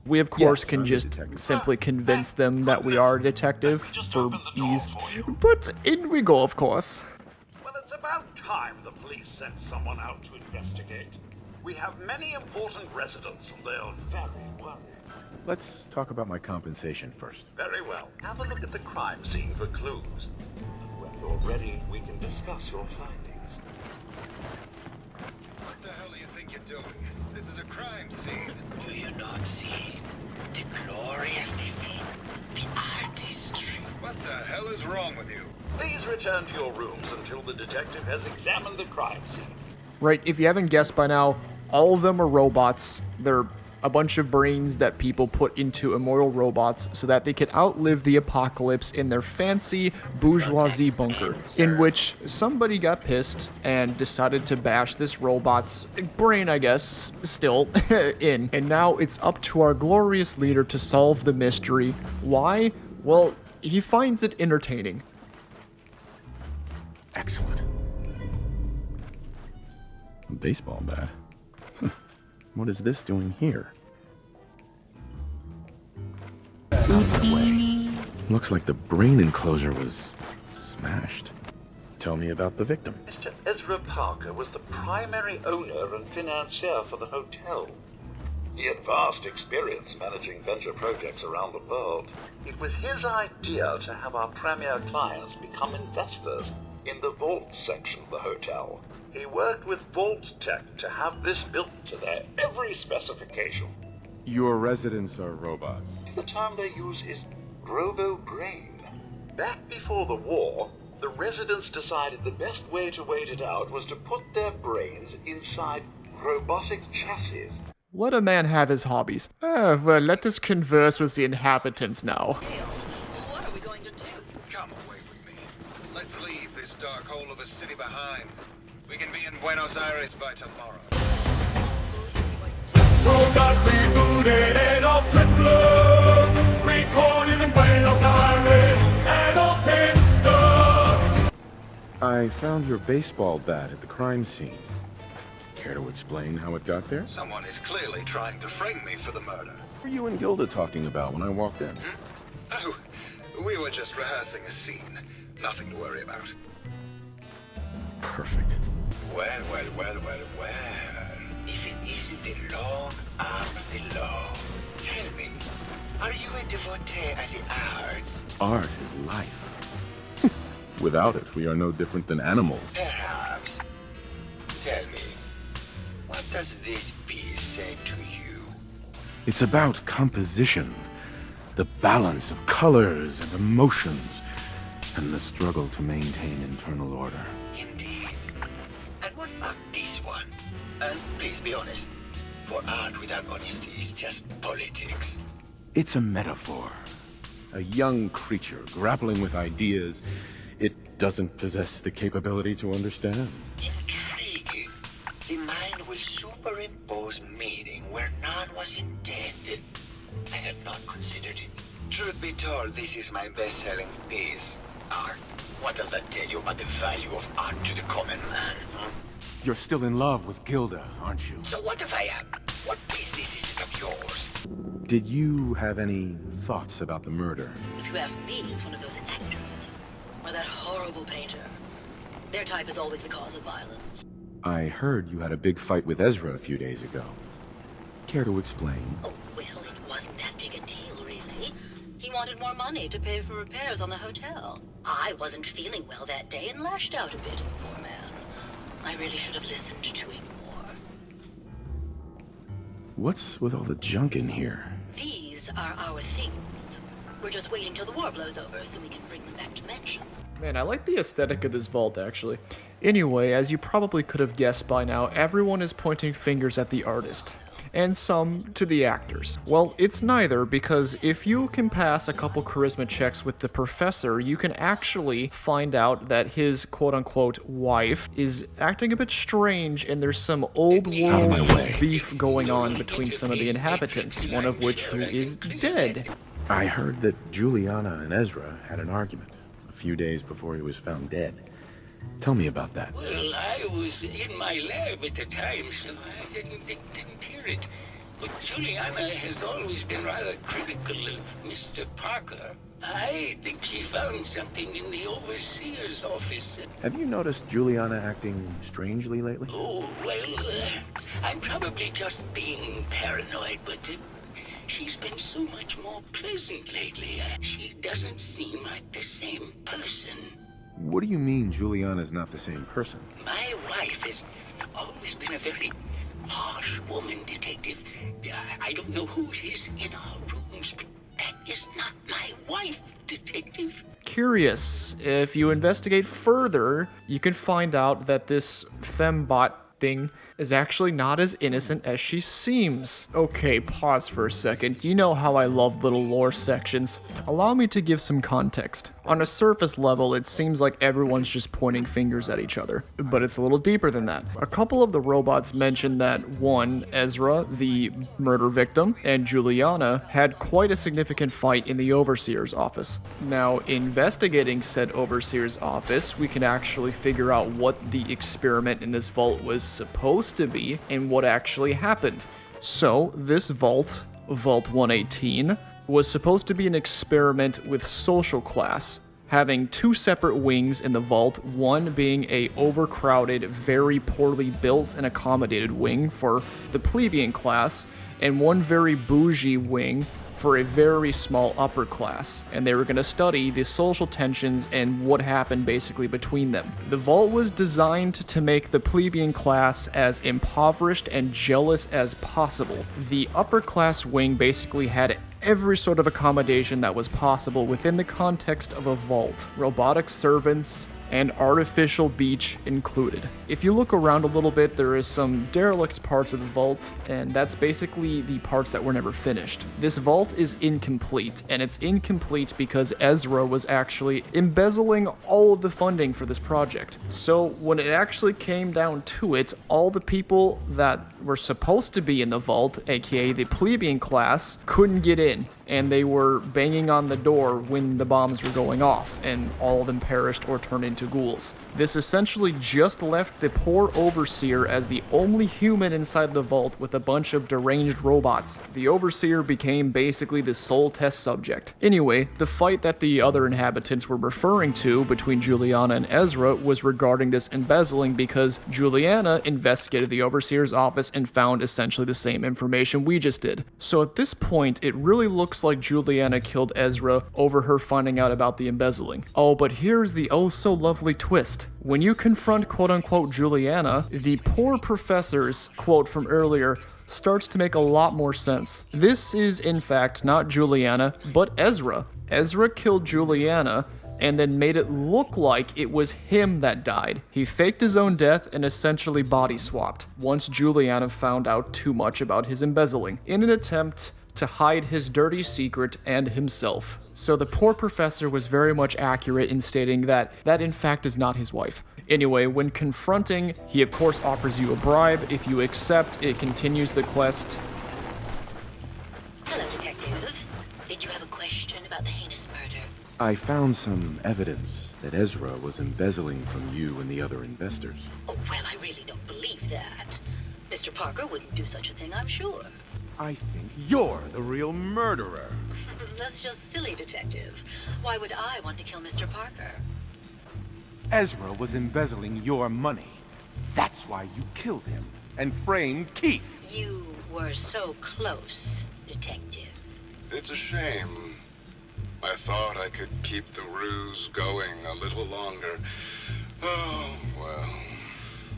We, of course, can just simply convince them that we are a detective for ease. But in we go, of course. Well, it's about time the police sent someone out to investigate. We have many important residents, and they're very worried. Let's talk about my compensation first. Very well. Have a look at the crime scene for clues. And when you're ready, we can discuss your findings. What the hell do you think you're doing? This is a crime scene. Do you not see the glory of defeat, the artistry? What the hell is wrong with you? Please return to your rooms until the detective has examined the crime scene. Right, if you haven't guessed by now, all of them are robots. They're a bunch of brains that people put into immortal robots so that they could outlive the apocalypse in their fancy bourgeoisie bunker, in which somebody got pissed and decided to bash this robot's brain, I guess, still, in. And now it's up to our glorious leader to solve the mystery. Why? Well, he finds it entertaining. Excellent. A baseball bat? What is this doing here? Looks like the brain enclosure was smashed. Tell me about the victim. Mr. Ezra Parker was the primary owner and financier for the hotel. He had vast experience managing venture projects around the world. It was his idea to have our premier clients become investors in the vault section of the hotel. He worked with Vault Tech to have this built to their every specification. Your residents are robots. The term they use is Grobo Brain. Back before the war, the residents decided the best way to wait it out was to put their brains inside robotic chassis. Let a man have his hobbies. Well, let us converse with the inhabitants now. What are we going to do? Come away with me. Let's leave this dark hole of a city behind. We can be in Buenos Aires by tomorrow. Got rebooted and off to blue. Recorded in Buenos Aires and off Hipster. I found your baseball bat at the crime scene. Care to explain how it got there? Someone is clearly trying to frame me for the murder. What were you and Gilda talking about when I walked in? Oh, we were just rehearsing a scene. Nothing to worry about. Perfect. Well. If it isn't the long arm of the law. Tell me, are you a devotee of the arts? Art is life. Without it, we are no different than animals. Perhaps. Tell me, what does this piece say to you? It's about composition, the balance of colors and emotions, and the struggle to maintain internal order. Indeed. And what about this one? And please be honest, for art without honesty is just politics. It's a metaphor. A young creature grappling with ideas it doesn't possess the capability to understand. Intriguing. The mind will superimpose meaning where none was intended. I had not considered it. Truth be told, this is my best-selling piece. Art. What does that tell you about the value of art to the common man? You're still in love with Gilda, aren't you? So what if I am? What business is it of yours? Did you have any thoughts about the murder? If you ask me, it's one of those actors. Or that horrible painter. Their type is always the cause of violence. I heard you had a big fight with Ezra a few days ago. Care to explain? Oh, well, it wasn't that big a deal, really. He wanted more money to pay for repairs on the hotel. I wasn't feeling well that day and lashed out a bit at the poor man. I really should have listened to him more. What's with all the junk in here? These are our things. We're just waiting till the war blows over so we can bring them back to Mansion. Man, I like the aesthetic of this vault, actually. Anyway, as you probably could have guessed by now, everyone is pointing fingers at the artist. And some to the actors. Well, it's neither, because if you can pass a couple charisma checks with the professor, you can actually find out that his quote-unquote wife is acting a bit strange, and there's some old world beef going on between some of the inhabitants, one of which who is dead. I heard that Juliana and Ezra had an argument a few days before he was found dead. Tell me about that. Well, I was in my lab at the time, so I didn't hear it. But Juliana has always been rather critical of Mr. Parker. I think she found something in the overseer's office. Have you noticed Juliana acting strangely lately? Oh, well, I'm probably just being paranoid, but she's been so much more pleasant lately. She doesn't seem like the same person. What do you mean Juliana's not the same person? My wife has always been a very harsh woman, Detective. I don't know who it is in our rooms, but that is not my wife, Detective. Curious, if you investigate further, you can find out that this fembot thing is actually not as innocent as she seems. Okay, pause for a second. You know how I love little lore sections. Allow me to give some context. On a surface level, it seems like everyone's just pointing fingers at each other, but it's a little deeper than that. A couple of the robots mentioned that, one, Ezra, the murder victim, and Juliana had quite a significant fight in the Overseer's office. Now, investigating said Overseer's office, we can actually figure out what the experiment in this vault was supposed to be and what actually happened. So, this vault, Vault 118, was supposed to be an experiment with social class, having two separate wings in the vault, one being a overcrowded, very poorly built and accommodated wing for the plebeian class, and one very bougie wing for a very small upper class, and they were going to study the social tensions and what happened basically between them. The vault was designed to make the plebeian class as impoverished and jealous as possible. The upper class wing basically had every sort of accommodation that was possible within the context of a vault. Robotic servants, and artificial beach included. If you look around a little bit, there is some derelict parts of the vault, and that's basically the parts that were never finished. This vault is incomplete, and it's incomplete because Ezra was actually embezzling all of the funding for this project. So when it actually came down to it, all the people that were supposed to be in the vault, aka the plebeian class, couldn't get in. And they were banging on the door when the bombs were going off, and all of them perished or turned into ghouls. This essentially just left the poor overseer as the only human inside the vault with a bunch of deranged robots. The overseer became basically the sole test subject. Anyway, the fight that the other inhabitants were referring to between Juliana and Ezra was regarding this embezzling because Juliana investigated the overseer's office and found essentially the same information we just did. So at this point, it really looks like Juliana killed Ezra over her finding out about the embezzling. Oh, but here's the oh so lovely twist. When you confront quote-unquote Juliana, the poor professor's quote from earlier starts to make a lot more sense. This is in fact not Juliana, but Ezra. Ezra killed Juliana and then made it look like it was him that died. He faked his own death and essentially body swapped once Juliana found out too much about his embezzling, in an attempt to hide his dirty secret and himself. So the poor professor was very much accurate in stating that in fact is not his wife. Anyway, when confronting, he of course offers you a bribe. If you accept, it continues the quest. Hello, Detective. Did you have a question about the heinous murder? I found some evidence that Ezra was embezzling from you and the other investors. Oh, well, I really don't believe that. Mr. Parker wouldn't do such a thing, I'm sure. I think you're the real murderer. That's just silly, Detective. Why would I want to kill Mr. Parker? Ezra was embezzling your money. That's why you killed him and framed Keith. You were so close, Detective. It's a shame. I thought I could keep the ruse going a little longer. Oh, well.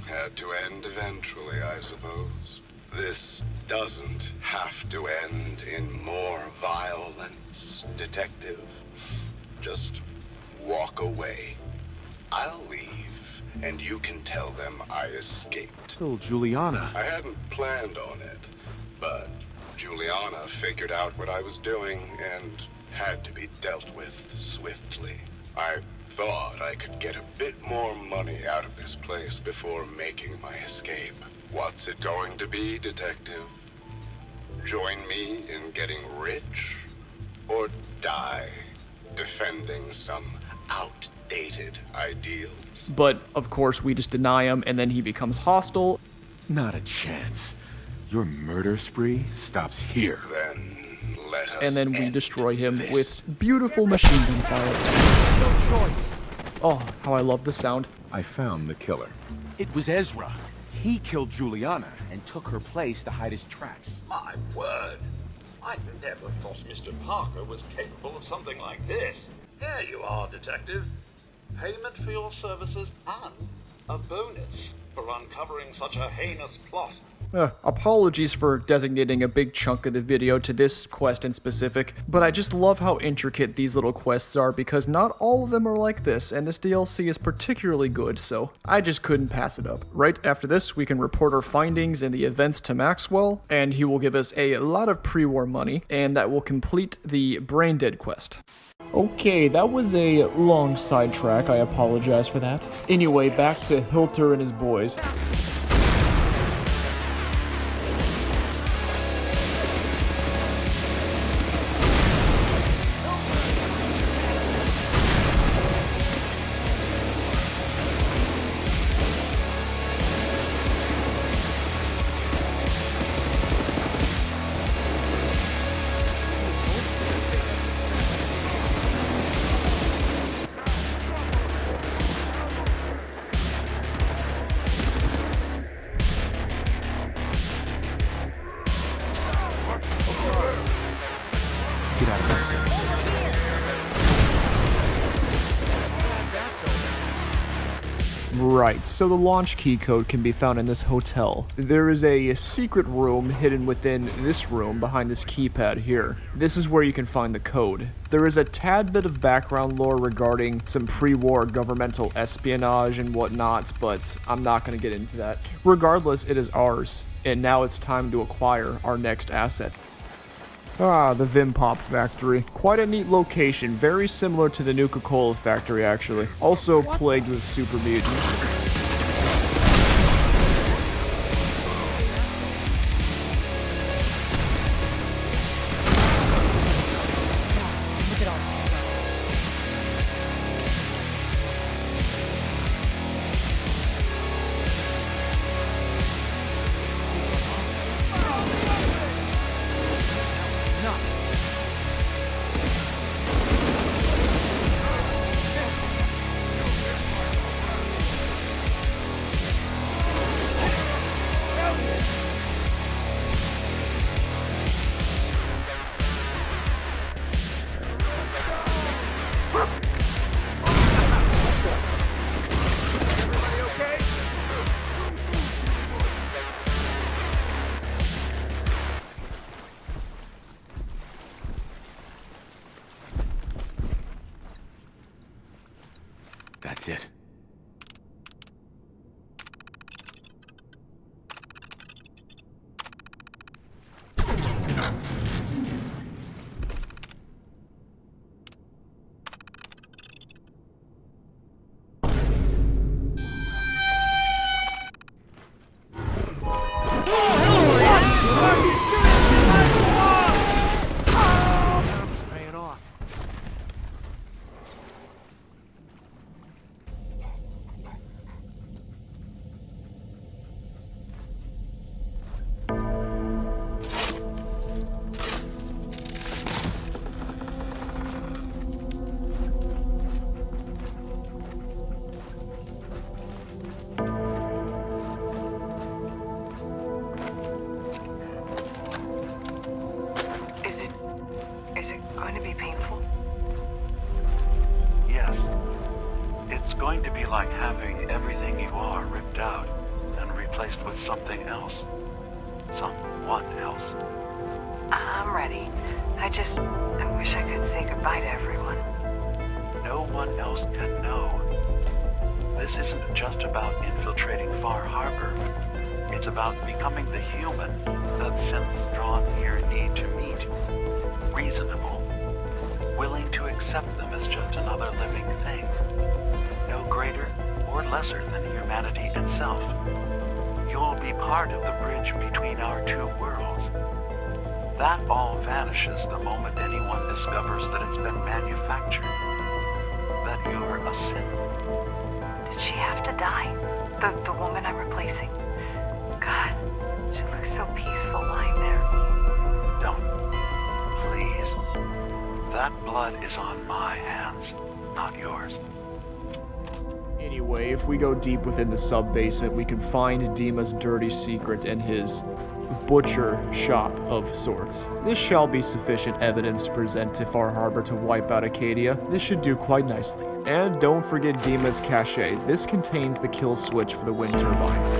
Had to end eventually, I suppose. This doesn't have to end in more violence, Detective. Just walk away. I'll leave, and you can tell them I escaped. Kill Juliana. I hadn't planned on it, but Juliana figured out what I was doing and had to be dealt with swiftly. I thought I could get a bit more money out of this place before making my escape. What's it going to be, Detective? Join me in getting rich? Or die defending some outdated ideals? But of course we just deny him and then he becomes hostile. Not a chance. Your murder spree stops here. Then let us and then we destroy him with beautiful machine gun fire. No choice. Oh, how I love the sound. I found the killer. It was Ezra. He killed Juliana and took her place to hide his tracks. My word! I never thought Mr. Parker was capable of something like this. Here you are, Detective. Payment for your services and a bonus for uncovering such a heinous plot. Apologies for designating a big chunk of the video to this quest in specific, but I just love how intricate these little quests are because not all of them are like this, and this DLC is particularly good, so I just couldn't pass it up. Right after this, we can report our findings and the events to Maxwell, and he will give us a lot of pre-war money, and that will complete the Brain Dead quest. Okay, that was a long sidetrack, I apologize for that. Anyway, back to Hilter and his boys. Get out of my sight. Right, so the launch key code can be found in this hotel. There is a secret room hidden within this room behind this keypad here. This is where you can find the code. There is a tad bit of background lore regarding some pre-war governmental espionage and whatnot, but I'm not going to get into that. Regardless, it is ours, and now it's time to acquire our next asset. Ah, the Vim Pop factory. Quite a neat location, very similar to the Nuka-Cola factory actually. Also plagued with super mutants. That's it. Is it going to be painful? Yes. It's going to be like having everything you are ripped out and replaced with something else. Someone else. I'm ready. I wish I could say goodbye to everyone. No one else can know. This isn't just about infiltrating Far Harbor. It's about becoming the human that synths drawn here need to meet. Reasonable. Willing to accept them as just another living thing. No greater or lesser than humanity itself. You'll be part of the bridge between our two worlds. That all vanishes the moment anyone discovers that it's been manufactured. That you're a synth. Did she have to die? The woman I'm replacing? God, she looks so peaceful lying there. Don't. Please. That blood is on my hands, not yours. Anyway, if we go deep within the sub-basement, we can find Dima's dirty secret and his butcher shop of sorts. This shall be sufficient evidence to present to Far Harbor to wipe out Acadia. This should do quite nicely. And don't forget Dima's cache. This contains the kill switch for the wind turbines.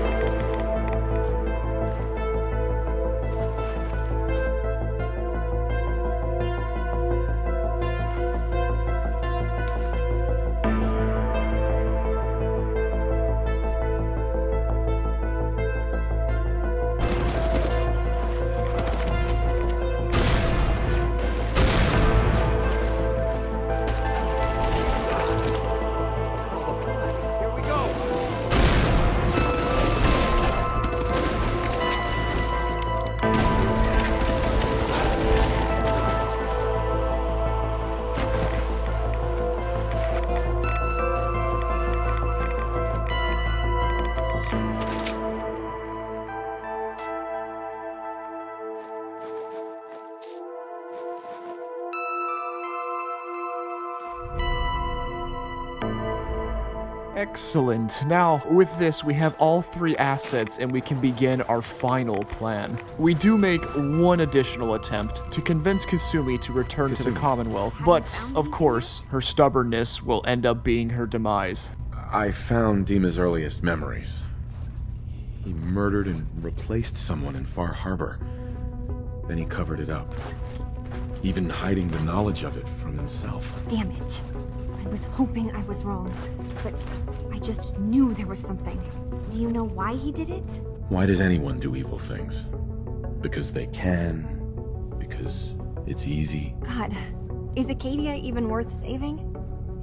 Excellent. Now, with this, we have all three assets and we can begin our final plan. We do make one additional attempt to convince Kasumi to return to the Commonwealth, but, of course, her stubbornness will end up being her demise. I found Dima's earliest memories. He murdered and replaced someone in Far Harbor. Then he covered it up, even hiding the knowledge of it from himself. Damn it. I was hoping I was wrong, but I just knew there was something. Do you know why he did it? Why does anyone do evil things? Because they can? Because it's easy? God, is Acadia even worth saving?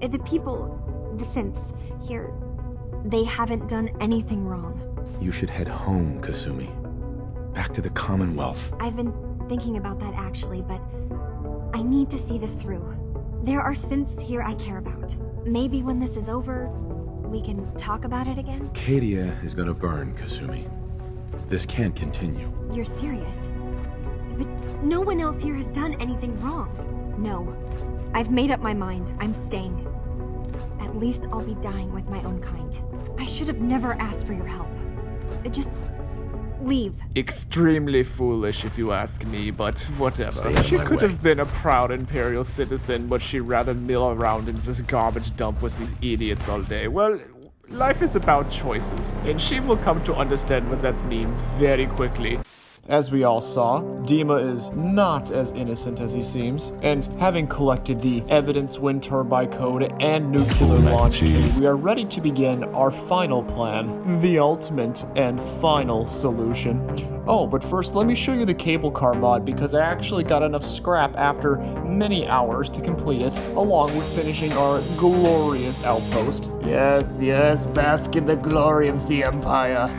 The people, the synths here, they haven't done anything wrong. You should head home, Kasumi. Back to the Commonwealth. I've been thinking about that actually, but I need to see this through. There are synths here I care about. Maybe when this is over, we can talk about it again? Acadia is gonna burn, Kasumi. This can't continue. You're serious? But no one else here has done anything wrong. No. I've made up my mind. I'm staying. At least I'll be dying with my own kind. I should have never asked for your help. Just leave. Extremely foolish if you ask me, but whatever. She could have been a proud Imperial citizen, but she'd rather mill around in this garbage dump with these idiots all day. Well, life is about choices, and she will come to understand what that means very quickly. As we all saw, Dima is not as innocent as he seems, and having collected the evidence wind turbine code and nuclear launch key, we are ready to begin our final plan, the ultimate and final solution. Oh, but first let me show you the cable car mod because I actually got enough scrap after many hours to complete it, along with finishing our glorious outpost. Yes, yes, bask in the glory of the Empire.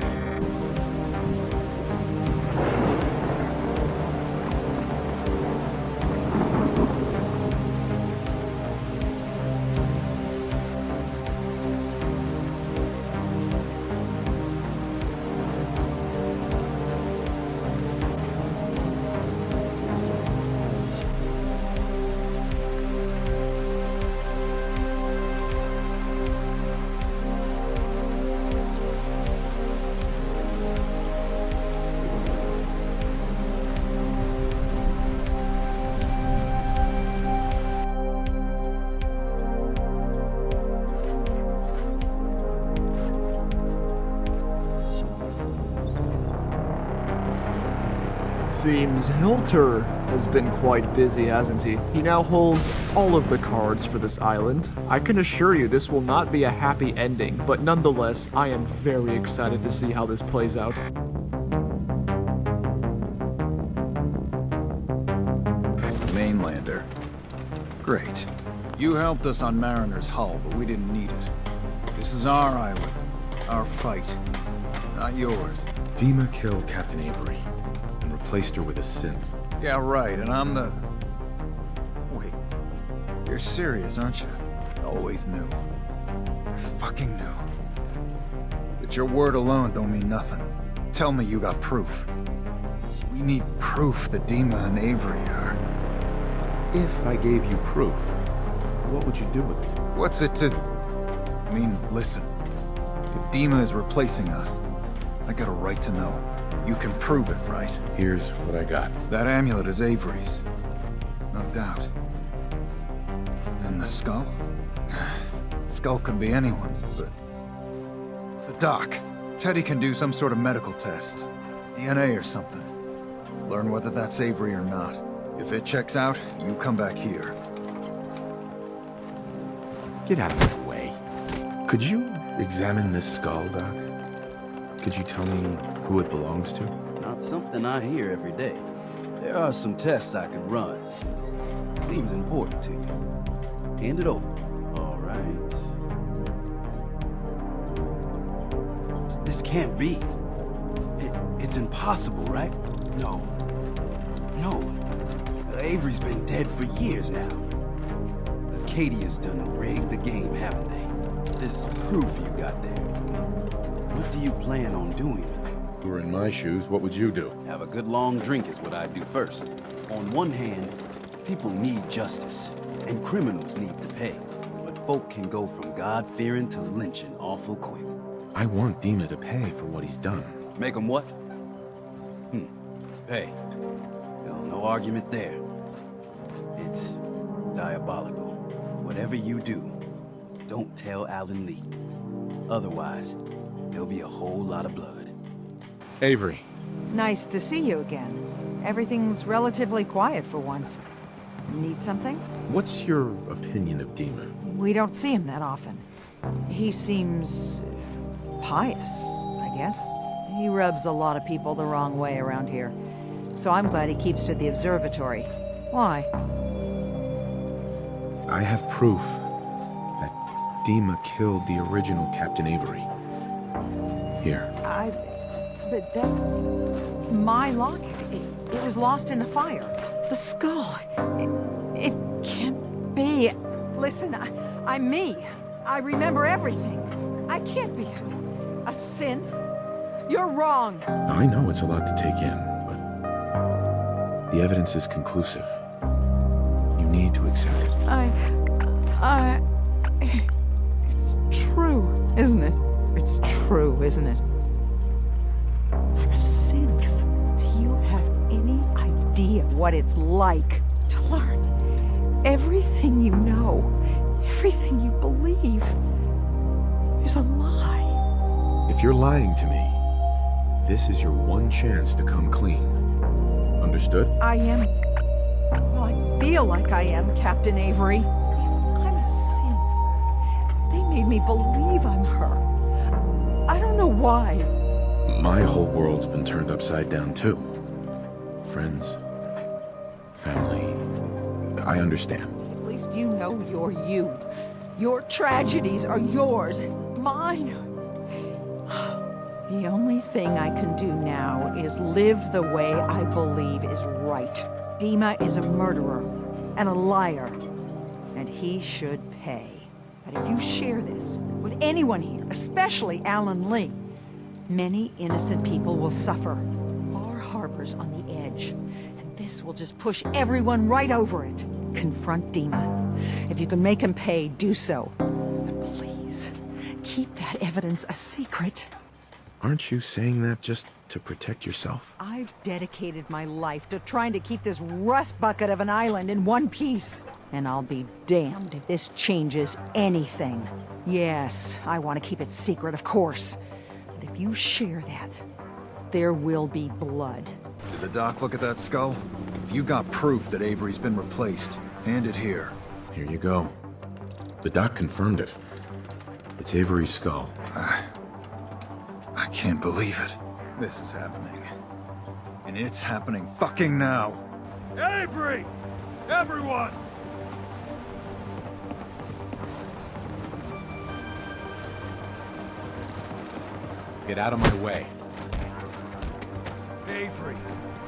Seems Hilter has been quite busy, hasn't he? He now holds all of the cards for this island. I can assure you this will not be a happy ending, but nonetheless, I am very excited to see how this plays out. Mainlander. Great. You helped us on Mariner's hull, but we didn't need it. This is our island. Our fight. Not yours. Dima killed Captain Avery. Replaced her with a synth. Yeah, right, and I'm the... Wait. You're serious, aren't you? I always knew. I fucking knew. But your word alone don't mean nothing. Tell me you got proof. We need proof that Dima and Avery are... If I gave you proof, what would you do with it? What's it to... I mean, listen. If Dima is replacing us, I got a right to know. You can prove it, right? Here's what I got. That amulet is Avery's. No doubt. And the skull? Skull could be anyone's, but... The doc. Teddy can do some sort of medical test. DNA or something. Learn whether that's Avery or not. If it checks out, you come back here. Get out of my way. Could you examine this skull, Doc? Could you tell me who it belongs to? Not something I hear every day. There are some tests I could run. Seems important to you. Hand it over. All right. This can't be. It's impossible, right? No. No. Avery's been dead for years now. Acadia's done rigged the game, haven't they? This proof you got there. What do you plan on doing? If you were in my shoes, what would you do? Have a good long drink is what I'd do first. On one hand, people need justice, and criminals need to pay. But folk can go from God-fearing to lynching awful quick. I want Dima to pay for what he's done. Make him what? Pay. Well, no argument there. It's diabolical. Whatever you do, don't tell Alan Lee. Otherwise, there'll be a whole lot of blood. Avery. Nice to see you again. Everything's relatively quiet for once. Need something? What's your opinion of Dima? We don't see him that often. He seems pious, I guess. He rubs a lot of people the wrong way around here. So I'm glad he keeps to the observatory. Why? I have proof that Dima killed the original Captain Avery. Here. But that's my locket. It was lost in a fire. The skull. It can't be. Listen, I'm me. I remember everything. I can't be a synth. You're wrong. I know it's a lot to take in, but the evidence is conclusive. You need to accept it. It's true, isn't it? It's true, isn't it? I'm a synth. Do you have any idea what it's like to learn everything you know, everything you believe is a lie? If you're lying to me, this is your one chance to come clean. Understood? I am. Well, I feel like I am, Captain Avery. If I'm a synth, they made me believe I'm her. I don't know why. My whole world's been turned upside down too. Friends, family, I understand. At least you know you're you. Your tragedies are yours, and mine. The only thing I can do now is live the way I believe is right. Dima is a murderer and a liar, and he should pay. But if you share this with anyone here, especially Alan Lee, many innocent people will suffer. Far Harbor's on the edge, and this will just push everyone right over it. Confront Dima. If you can make him pay, do so. But please, keep that evidence a secret. Aren't you saying that just to protect yourself? I've dedicated my life to trying to keep this rust bucket of an island in one piece. And I'll be damned if this changes anything. Yes, I want to keep it secret, of course. But if you share that, there will be blood. Did the doc look at that skull? If you got proof that Avery's been replaced, hand it here. Here you go. The doc confirmed it. It's Avery's skull. I can't believe it. This is happening. And it's happening fucking now. Avery! Everyone! Get out of my way. Avery,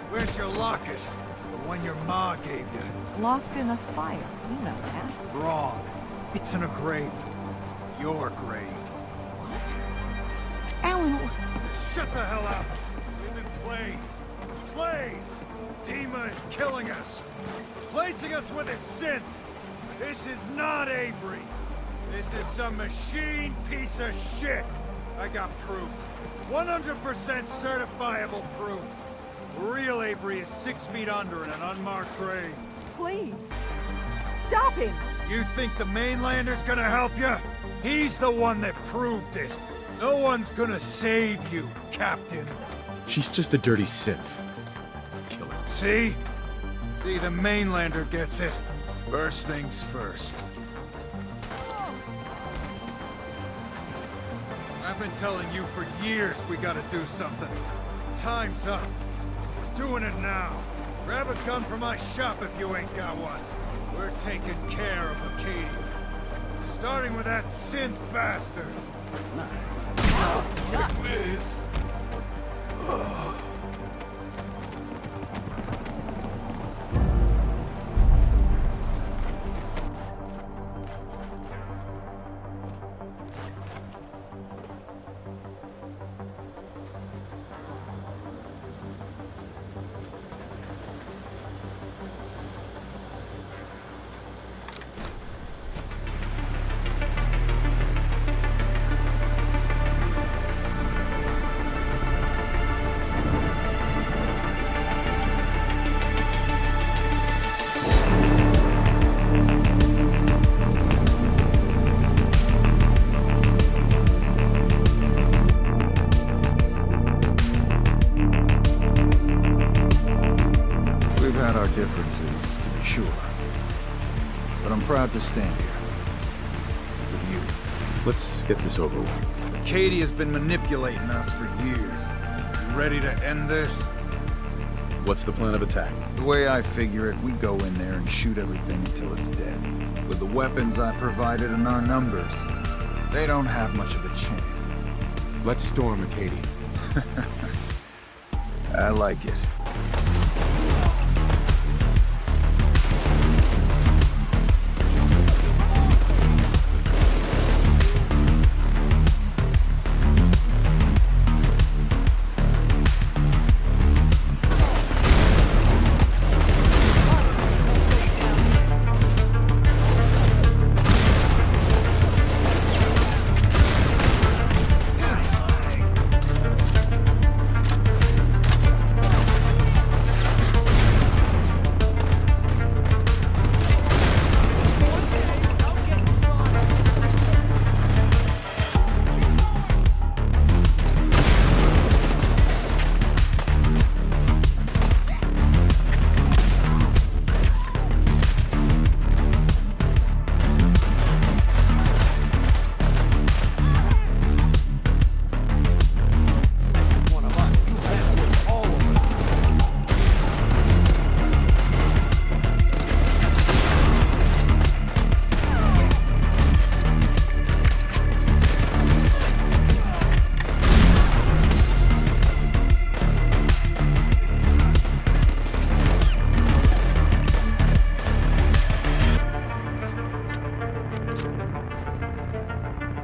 where's your locket? The one your ma gave you. Lost in a fire, you know that. Wrong. It's in a grave. Your grave. Alan... Shut the hell up! We've been played. Played! Dima is killing us. Replacing us with his synths. This is not Avery. This is some machine piece of shit. I got proof. 100% certifiable proof. Real Avery is 6 feet under in an unmarked grave. Please. Stop him! You think the mainlander's gonna help you? He's the one that proved it. No one's gonna save you, Captain. She's just a dirty synth. Kill her. See? See, the mainlander gets it. First things first. I've been telling you for years we gotta do something. Time's up. Doing it now. Grab a gun from my shop if you ain't got one. We're taking care of Acadia. Starting with that synth bastard. Like this. had our differences, to be sure. But I'm proud to stand here. With you. Let's get this over with. Katie has been manipulating us for years. You ready to end this? What's the plan of attack? The way I figure it, we go in there and shoot everything until it's dead. With the weapons I provided and our numbers, they don't have much of a chance. Let's storm Acadia. I like it.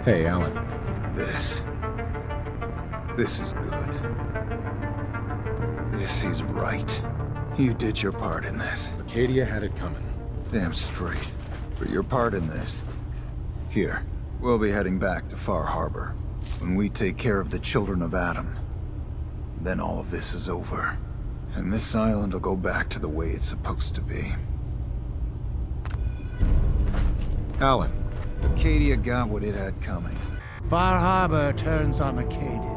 Hey, Alan. This is good. This is right. You did your part in this. Acadia had it coming. Damn straight. For your part in this. Here, we'll be heading back to Far Harbor. When we take care of the children of Adam, then all of this is over. And this island will go back to the way it's supposed to be. Alan. Acadia got what it had coming. Far Harbor turns on Acadia.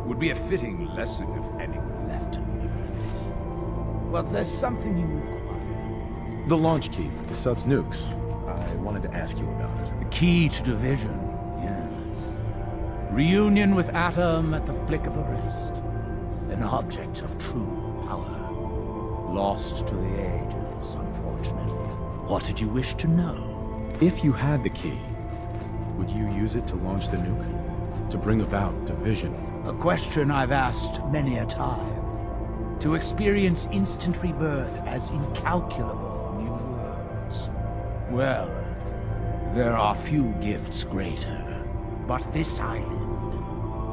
Would be a fitting lesson if anyone left to learn it. Well, there's something you require. The launch key for the sub's nukes. I wanted to ask you about it. The key to division, yes. Reunion with Atom at the flick of a wrist. An object of true power. Lost to the ages, unfortunately. What did you wish to know? If you had the key, would you use it to launch the nuke? To bring about division? A question I've asked many a time. To experience instant rebirth as incalculable new worlds. Well, there are few gifts greater. But this island,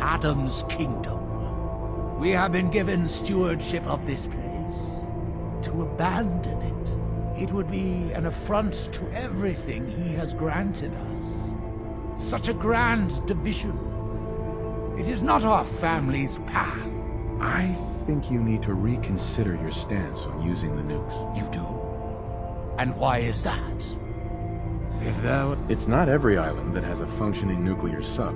Adam's kingdom, we have been given stewardship of this place. To abandon it, it would be an affront to everything he has granted us. Such a grand division. It is not our family's path. I think you need to reconsider your stance on using the nukes. You do? And why is that? If there were... It's not every island that has a functioning nuclear sub.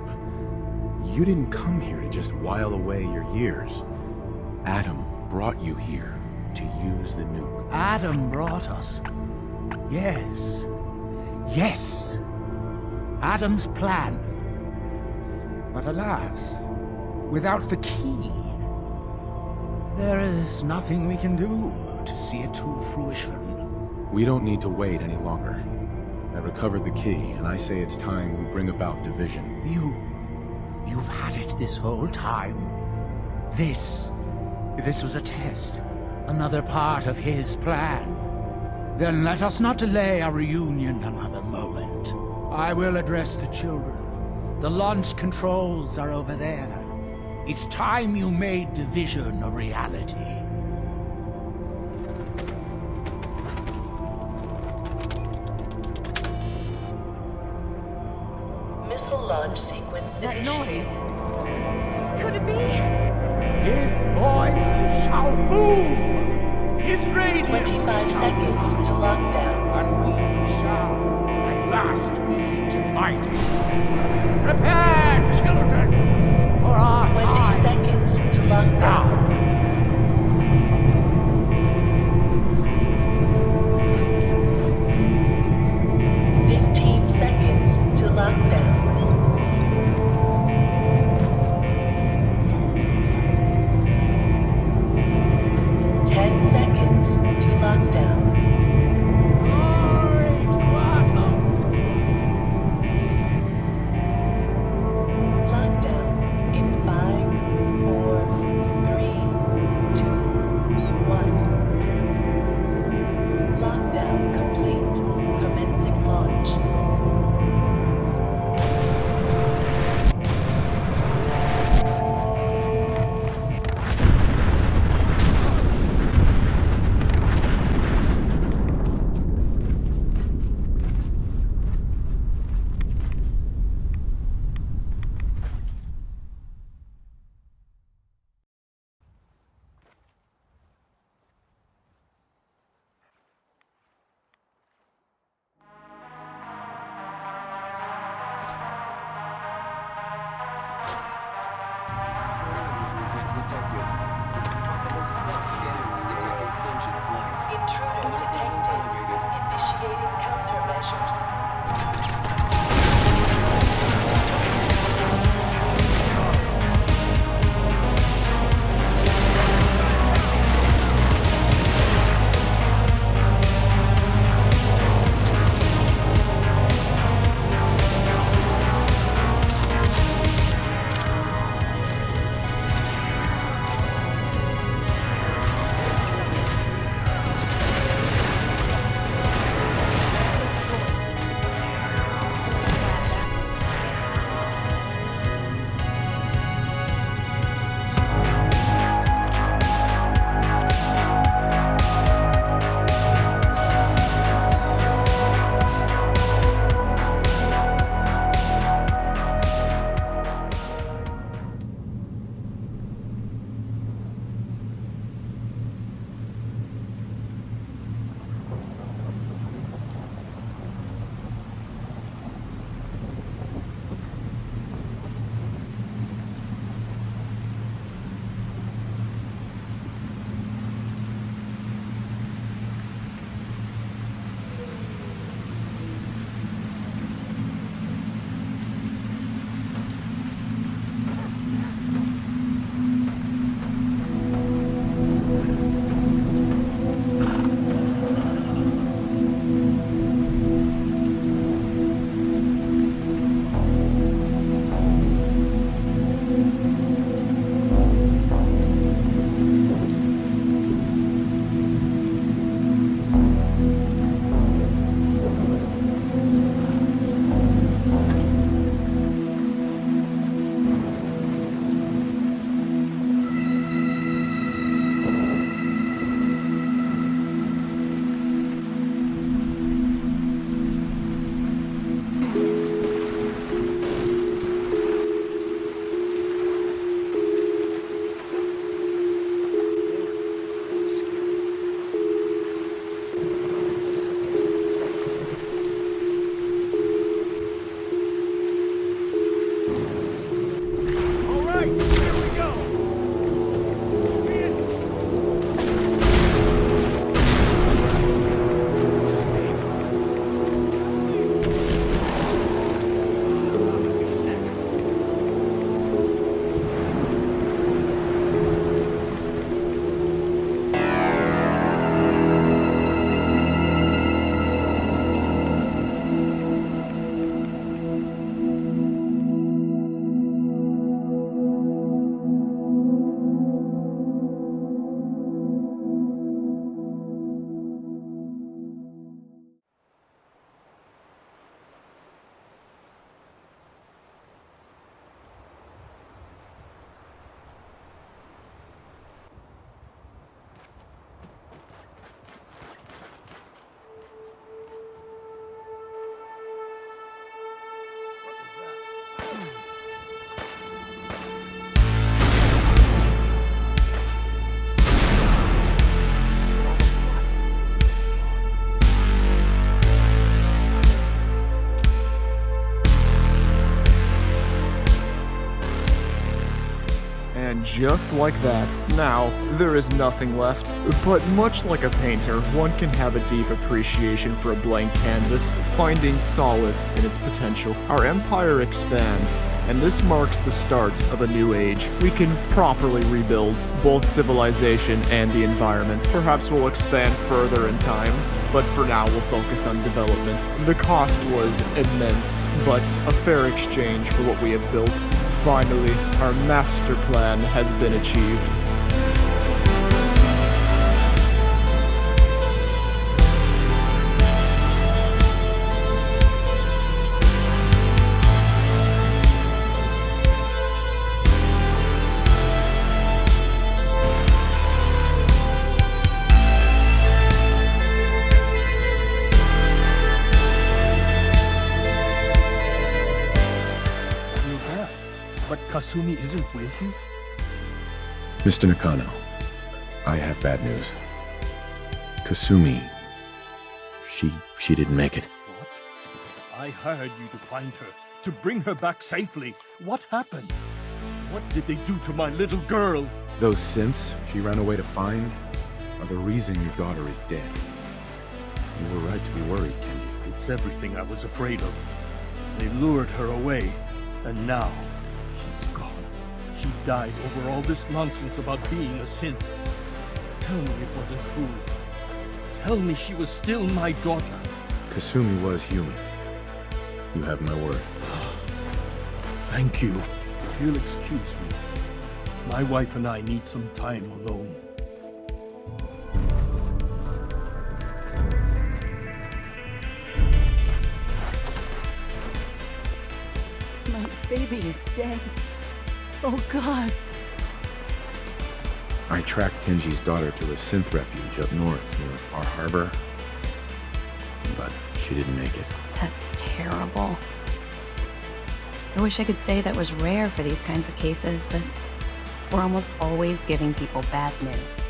You didn't come here to just while away your years. Adam brought you here to use the nuke. Adam brought us. Yes. Yes. Adam's plan. But alas, without the key, there is nothing we can do to see it to fruition. We don't need to wait any longer. I recovered the key, and I say it's time we bring about division. You've had it this whole time. This was a test. Another part of his plan. Then let us not delay our reunion another moment. I will address the children. The launch controls are over there. It's time you made division a reality. Missile launch sequence. That noise. Could it be? His voice shall boom! His radiance 25 shall seconds to lockdown. And we shall at last be divided. Prepare, children, for our 20 time seconds to is lockdown. now. just like that. Now, there is nothing left. But much like a painter, one can have a deep appreciation for a blank canvas, finding solace in its potential. Our empire expands, and this marks the start of a new age. We can properly rebuild both civilization and the environment. Perhaps we'll expand further in time, but for now we'll focus on development. The cost was immense, but a fair exchange for what we have built. Finally, our master plan has been achieved. But Kasumi isn't with you? Mr. Nakano, I have bad news. Kasumi, she didn't make it. What? I hired you to find her, to bring her back safely. What happened? What did they do to my little girl? Those synths she ran away to find are the reason your daughter is dead. You were right to be worried, Kenji. It's everything I was afraid of. They lured her away, and now she's gone. She died over all this nonsense about being a synth. Tell me it wasn't true. Tell me she was still my daughter. Kasumi was human. You have my word. Thank you. If you'll excuse me, my wife and I need some time alone. My baby is dead. Oh, God. I tracked Kenji's daughter to a synth refuge up north near Far Harbor, but she didn't make it. That's terrible. I wish I could say that was rare for these kinds of cases, but we're almost always giving people bad news.